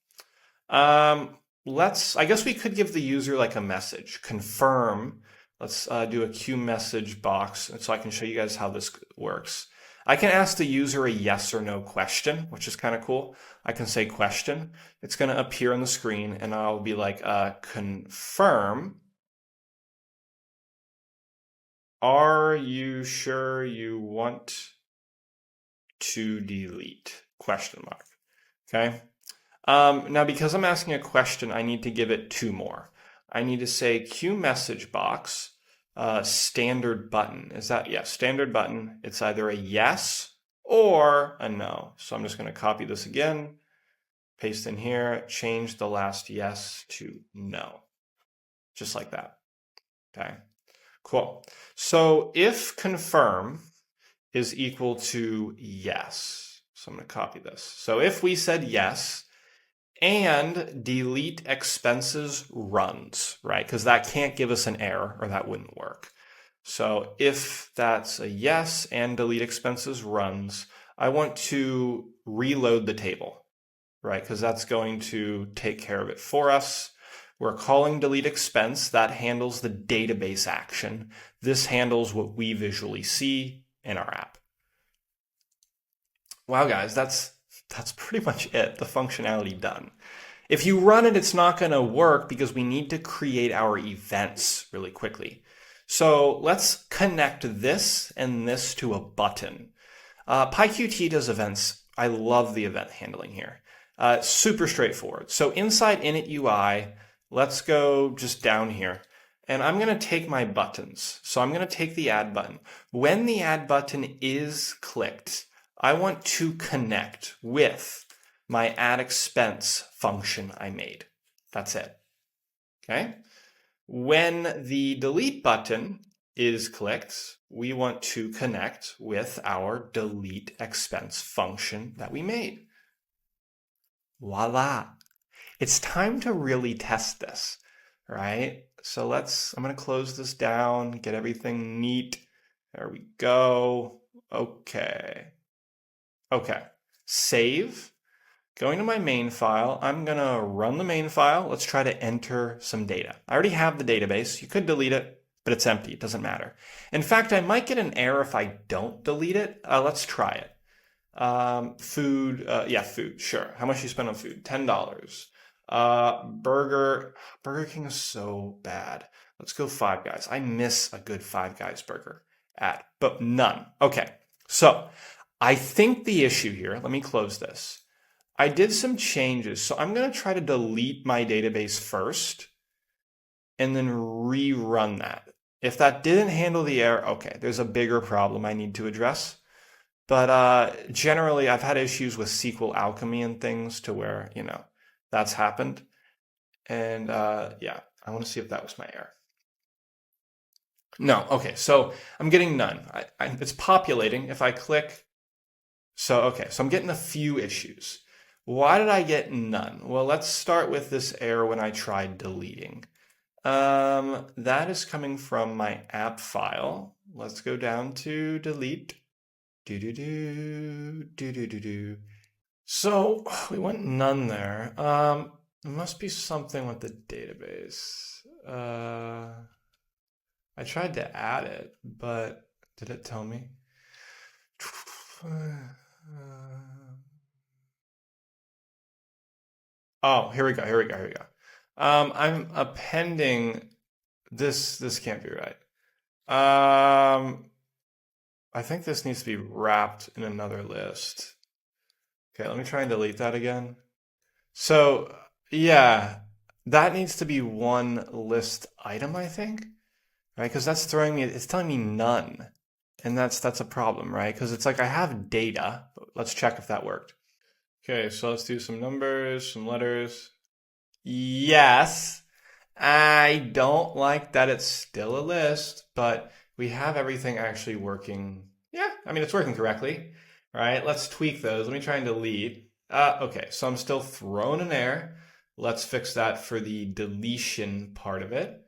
I guess we could give the user like a message, confirm. Let's do a Q message box so I can show you guys how this works. I can ask the user a yes or no question, which is kind of cool. I can say question. It's going to appear on the screen and I'll be like, confirm. Are you sure you want to delete? Question mark. Okay. Now, because I'm asking a question, I need to give it two more. I need to say Q message box, standard button. Is that, yeah, standard button. It's either a yes or a no. So I'm just going to copy this again, paste in here, change the last yes to no, just like that. Okay, cool. So if confirm is equal to yes, so I'm going to copy this. So if we said yes, and delete expenses runs, right? Because that can't give us an error or that wouldn't work. So if that's a yes and delete expenses runs, I want to reload the table, right? Because that's going to take care of it for us. We're calling delete expense. That handles the database action. This handles what we visually see in our app. Wow, guys, that's pretty much it, the functionality done. If you run it, it's not going to work because we need to create our events really quickly. So let's connect this and this to a button. PyQt does events. I love the event handling here. Super straightforward. So inside init UI, let's go just down here. And I'm going to take my buttons. So I'm going to take the add button. When the add button is clicked, I want to connect with my add expense function I made. That's it. Okay. When the delete button is clicked, we want to connect with our delete expense function that we made. Voila. It's time to really test this, right? So I'm going to close this down, get everything neat. There we go. Okay. Okay, save. Going to my main file, I'm gonna run the main file. Let's try to enter some data. I already have the database. You could delete it, but it's empty, it doesn't matter. In fact, I might get an error if I don't delete it. Let's try it. Food, yeah, food, sure. How much do you spend on food? $10. Burger King is so bad. Let's go Five Guys. I miss a good Five Guys burger but none. Okay, so I think the issue here, let me close this. I did some changes, so I'm going to try to delete my database first and then rerun that. If that didn't handle the error, okay, there's a bigger problem I need to address. But generally, I've had issues with SQL alchemy and things to where, that's happened. And yeah, I want to see if that was my error. No, okay, so I'm getting none. It's populating. If I click, so I'm getting a few issues. Why did I get none? Well, let's start with this error when I tried deleting. That is coming from my app file. Let's go down to delete. So we went none there. It must be something with the database. I tried to add it, but did it tell me? Oh, here we go. I'm appending this. This can't be right. I think this needs to be wrapped in another list. Okay, let me try and delete that again. So yeah, that needs to be one list item, I think, right? Because that's it's telling me none. And that's a problem, right? Because it's like I have data. Let's check if that worked. Okay, so let's do some numbers, some letters. Yes, I don't like that it's still a list, but we have everything actually working. Yeah, I mean, it's working correctly, right? Let's tweak those. Let me try and delete. Okay, so I'm still throwing an error. Let's fix that for the deletion part of it.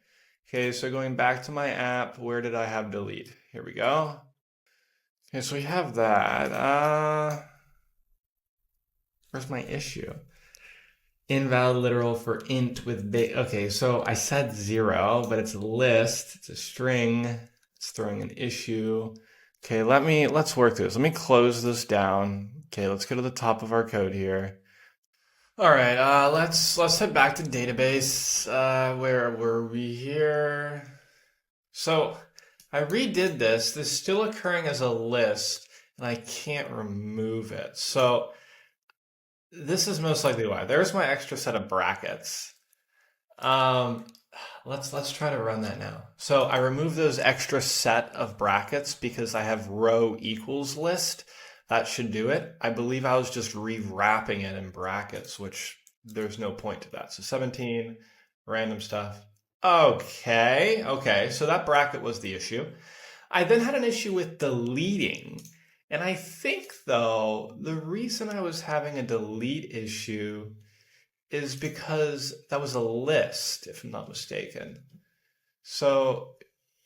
Okay, so going back to my app, where did I have delete? Here we go. Okay, so we have that. Where's my issue? Invalid literal for int with big. Okay, so I said 0, but it's a list. It's a string. It's throwing an issue. Okay, let's work through this. Let me close this down. Okay, let's go to the top of our code here. All right, let's head back to database. Where were we here? So I redid this. This is still occurring as a list, and I can't remove it. So this is most likely why. There's my extra set of brackets. Let's try to run that now. So I removed those extra set of brackets because I have row equals list. That should do it. I believe I was just rewrapping it in brackets, which there's no point to that. So 17, random stuff. Okay, so that bracket was the issue. I then had an issue with deleting. And I think, though, the reason I was having a delete issue is because that was a list, if I'm not mistaken. So,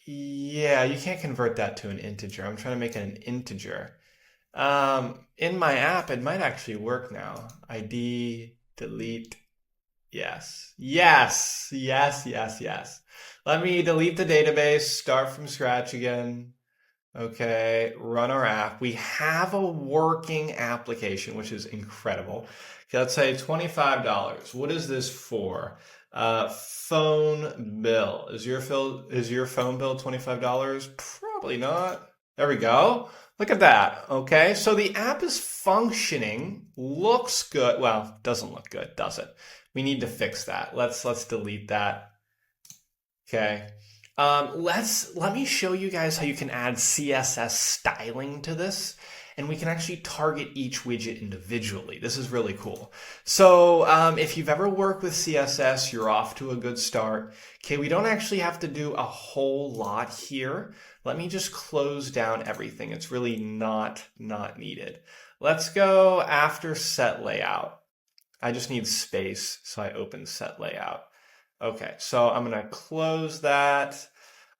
yeah, you can't convert that to an integer. I'm trying to make it an integer. In my app, it might actually work now. ID, delete, yes. Let me delete the database, start from scratch again. Okay, run our app. We have a working application, which is incredible. Okay, let's say $25. What is this for? Phone bill. Is your phone bill $25? Probably not. There we go. Look at that. Okay, so the app is functioning, looks good. Well, doesn't look good, does it? We need to fix that. Let's delete that. Okay. Let me show you guys how you can add CSS styling to this, and we can actually target each widget individually. This is really cool. So if you've ever worked with CSS, you're off to a good start. Okay, we don't actually have to do a whole lot here. Let me just close down everything. It's really not needed. Let's go after set layout. I just need space, so I open set layout. Okay, so I'm gonna close that.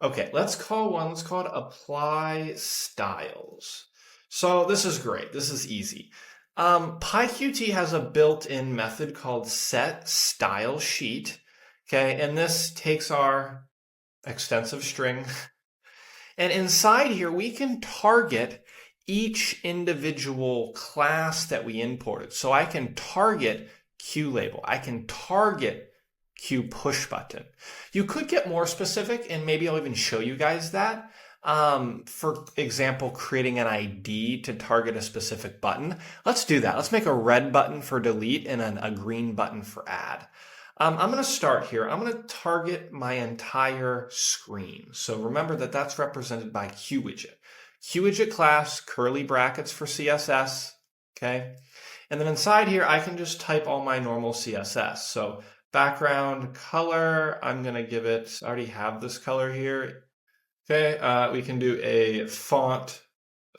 Okay, let's call it apply styles. So this is great, this is easy. PyQt has a built-in method called set style sheet. Okay, and this takes our extensive string. And inside here, we can target each individual class that we imported. So I can target QLabel, I can target QPushButton. You could get more specific, and maybe I'll even show you guys that. For example, creating an ID to target a specific button. Let's do that. Let's make a red button for delete and then a green button for add. I'm going to start here. I'm going to target my entire screen. So remember that that's represented by QWidget. QWidget class, curly brackets for CSS. Okay. And then inside here, I can just type all my normal CSS. So background color, I'm going to give it, I already have this color here. Okay, we can do a font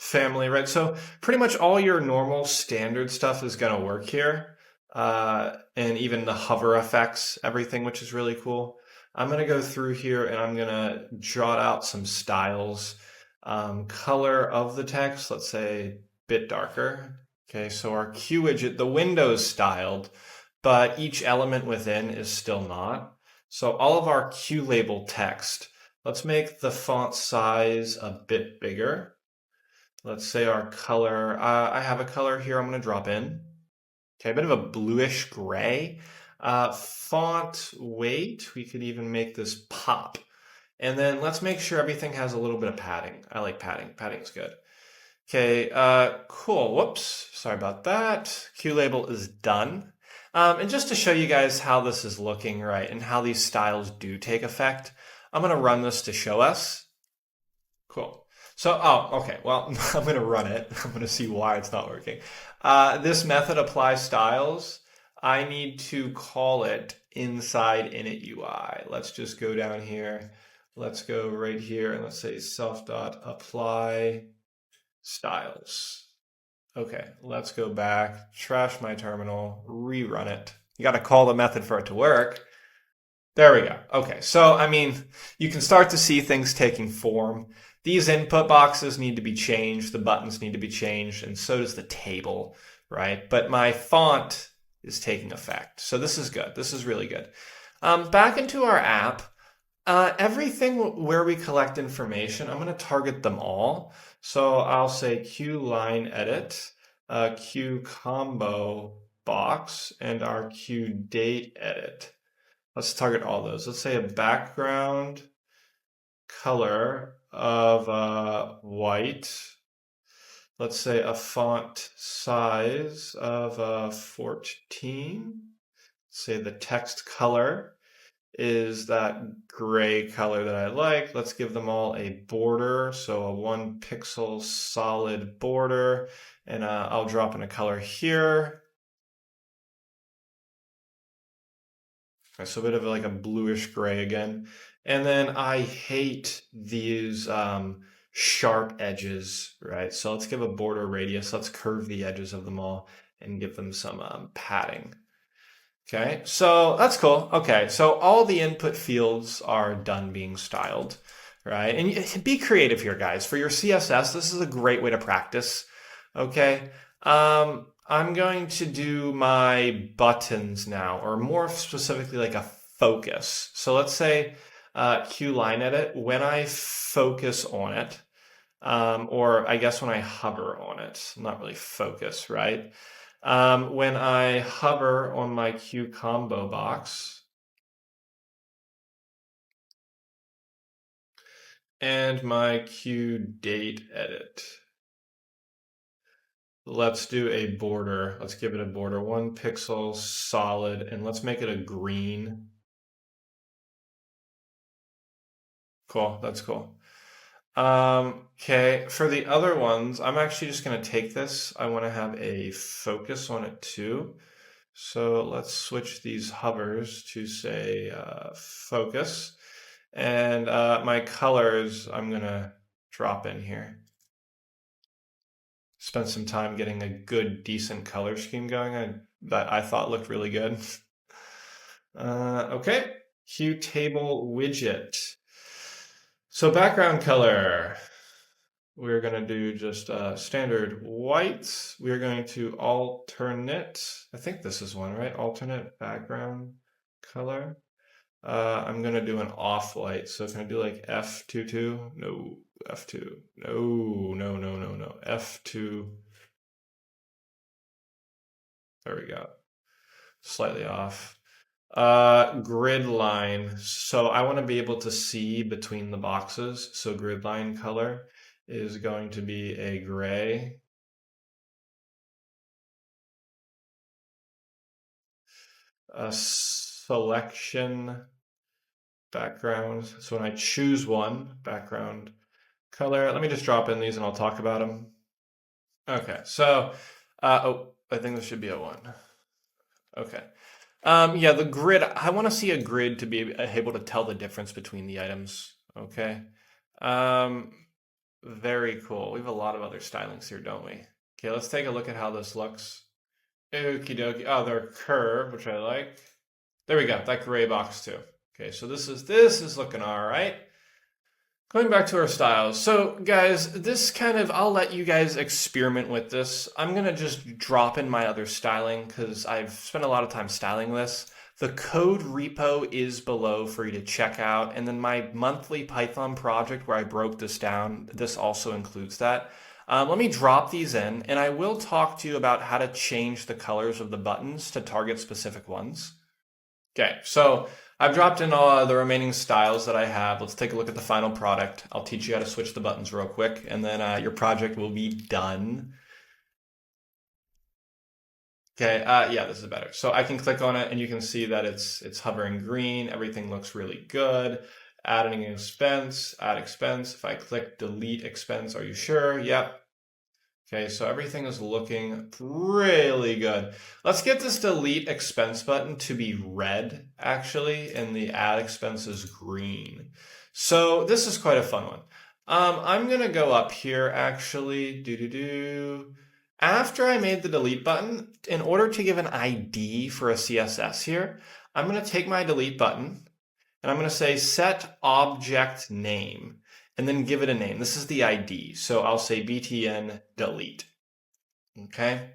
family, right? So pretty much all your normal standard stuff is going to work here. And even the hover effects, everything, which is really cool. I'm going to go through here and I'm going to jot out some styles. Color of the text, let's say a bit darker. Okay, so our Q widget, the window's styled, but each element within is still not. So all of our QLabel text, let's make the font size a bit bigger. Let's say our color, I have a color here I'm going to drop in. Okay, a bit of a bluish gray. Font weight, we could even make this pop. And then let's make sure everything has a little bit of padding. I like padding. Padding's good. Okay, cool. Whoops, sorry about that. QLabel is done. And just to show you guys how this is looking, right, and how these styles do take effect, I'm going to run this to show us. Cool. So, okay, well, I'm going to run it. I'm going to see why it's not working. This method, apply styles, I need to call it inside init UI. Let's just go down here. Let's go right here and let's say self.apply styles. Okay, let's go back, trash my terminal, rerun it. You got to call the method for it to work. There we go. Okay, so I mean, you can start to see things taking form. These input boxes need to be changed, the buttons need to be changed, and so does the table, right? But my font is taking effect. So this is good. This is really good. Back into our app, everything where we collect information, I'm going to target them all. So I'll say Q line edit, Q combo box, and our Q date edit. Let's target all those. Let's say a background color of white. Let's say a font size of 14. Say the text color is that gray color that I like. Let's give them all a border, so a 1 pixel solid border, and I'll drop in a color here. Okay, so a bit of like a bluish gray again. And then I hate these sharp edges, right? So let's give a border radius. Let's curve the edges of them all and give them some padding. Okay, so that's cool. Okay, so all the input fields are done being styled, right? And be creative here, guys. For your CSS, this is a great way to practice. Okay, I'm going to do my buttons now, or more specifically like a focus. So let's say Q line edit, when I focus on it, or I guess when I hover on it, not really focus, right? When I hover on my Q combo box and my Q date edit, let's do a border. Let's give it a border, 1 pixel solid, and let's make it a green. Cool, that's cool. Okay, for the other ones, I'm actually just going to take this. I want to have a focus on it too. So let's switch these hovers to say focus. And my colors, I'm going to drop in here. Spent some time getting a good, decent color scheme going that I thought looked really good. Okay, Q table widget. So background color, we're going to do just standard white. We're going to alternate, I think this is one, right? Alternate background color. I'm going to do an off-white. So can I do like F22? No, F2. No. F2. There we go. Slightly off. Grid line. So I want to be able to see between the boxes. So grid line color is going to be a gray. A selection background. So when I choose one background color, let me just drop in these and I'll talk about them. Okay, so, oh, I think this should be a 1. Okay. Yeah, the grid, I want to see a grid to be able to tell the difference between the items. Okay. Very cool. We have a lot of other stylings here, don't we? Okay, let's take a look at how this looks. Okie dokie. Oh, they're curved, which I like. There we go. That gray box too. Okay, so this is looking all right. Going back to our styles. So guys, this kind of, I'll let you guys experiment with this. I'm going to just drop in my other styling because I've spent a lot of time styling this. The code repo is below for you to check out. And then my monthly Python project where I broke this down, this also includes that. Let me drop these in and I will talk to you about how to change the colors of the buttons to target specific ones. Okay, so I've dropped in all the remaining styles that I have. Let's take a look at the final product. I'll teach you how to switch the buttons real quick, and then your project will be done. Okay, yeah, this is better. So I can click on it, and you can see that it's hovering green. Everything looks really good. Adding an expense, add expense. If I click delete expense, are you sure? Yep. Okay, so everything is looking really good. Let's get this delete expense button to be red, actually, and the add expense is green. So this is quite a fun one. I'm gonna go up here, actually, After I made the delete button, in order to give an ID for a CSS here, I'm gonna take my delete button, and I'm gonna say set object name. And then give it a name. This is the ID. So I'll say btn delete. Okay.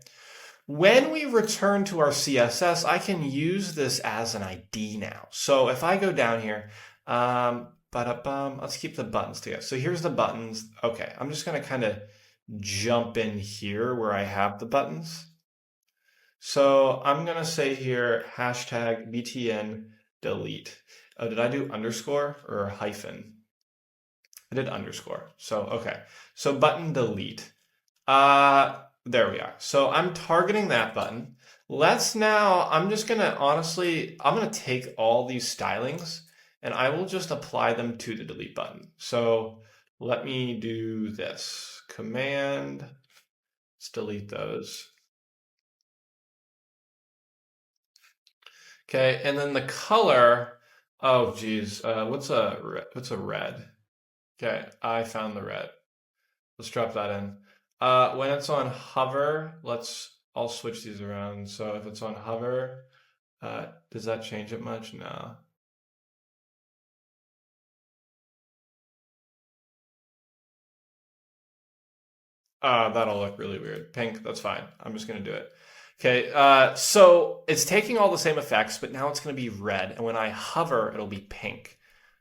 When we return to our CSS, I can use this as an ID now. So if I go down here, let's keep the buttons together. So here's the buttons. Okay, I'm just going to kind of jump in here where I have the buttons. So I'm going to say here, hashtag btn delete. Oh, did I do underscore or hyphen? I did underscore. So, okay. So button delete. There we are. So I'm targeting that button. Let's now, I'm just gonna honestly, I'm gonna take all these stylings and I will just apply them to the delete button. So let me do this. Command, let's delete those. Okay, and then the color, oh geez, what's a red? Okay, I found the red. Let's drop that in. When it's on hover, I'll switch these around. So if it's on hover, does that change it much? No. That'll look really weird. Pink, that's fine. I'm just gonna do it. Okay, so it's taking all the same effects, but now it's gonna be red. And when I hover, it'll be pink.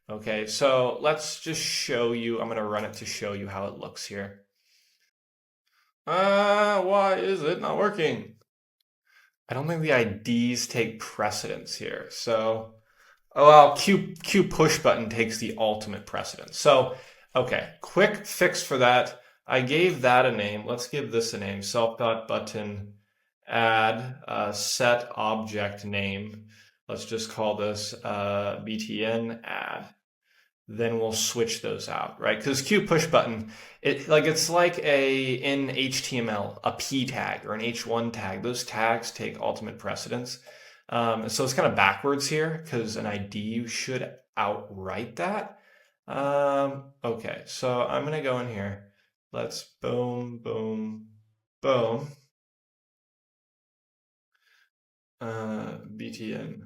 Okay, so let's just show you, I'm gonna run it to show you how it looks here. Why is it not working? I don't think the IDs take precedence here. So, oh well, Q push button takes the ultimate precedence. So, okay, quick fix for that. I gave that a name. Let's give this a name. Self.button add set object name. Let's just call this btn add. Then we'll switch those out, right? Because Q push button, it's like in HTML, a P tag or an H1 tag. Those tags take ultimate precedence. So it's kind of backwards here because an ID should outright that. Okay, so I'm gonna go in here. Let's boom, boom, boom. BTN.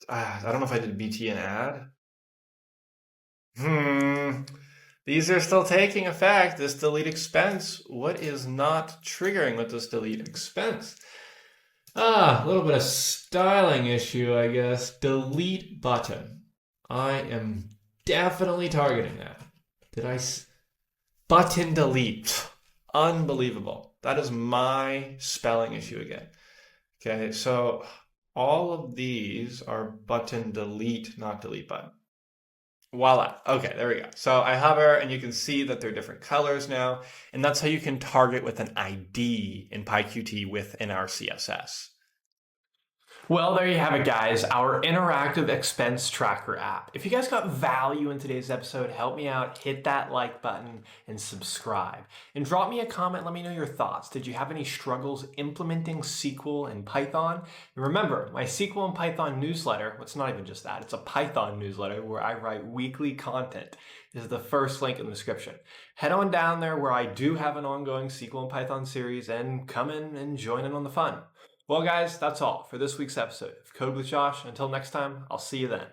I don't know if I did BTN add. These are still taking effect. This delete expense. What is not triggering with this delete expense? A little bit of styling issue, I guess. Delete button. I am definitely targeting that. Button delete. Unbelievable. That is my spelling issue again. Okay, so all of these are button delete, not delete button. Voila. Okay, there we go. So I hover and you can see that they're different colors now. And that's how you can target with an ID in PyQt within our CSS. Well, there you have it, guys, our interactive expense tracker app. If you guys got value in today's episode, help me out, hit that like button and subscribe. And drop me a comment, let me know your thoughts. Did you have any struggles implementing SQL and Python? And remember, my SQL and Python newsletter, well, it's not even just that, it's a Python newsletter where I write weekly content. This is the first link in the description. Head on down there where I do have an ongoing SQL and Python series and come in and join in on the fun. Well, guys, that's all for this week's episode of Code with Josh. Until next time, I'll see you then.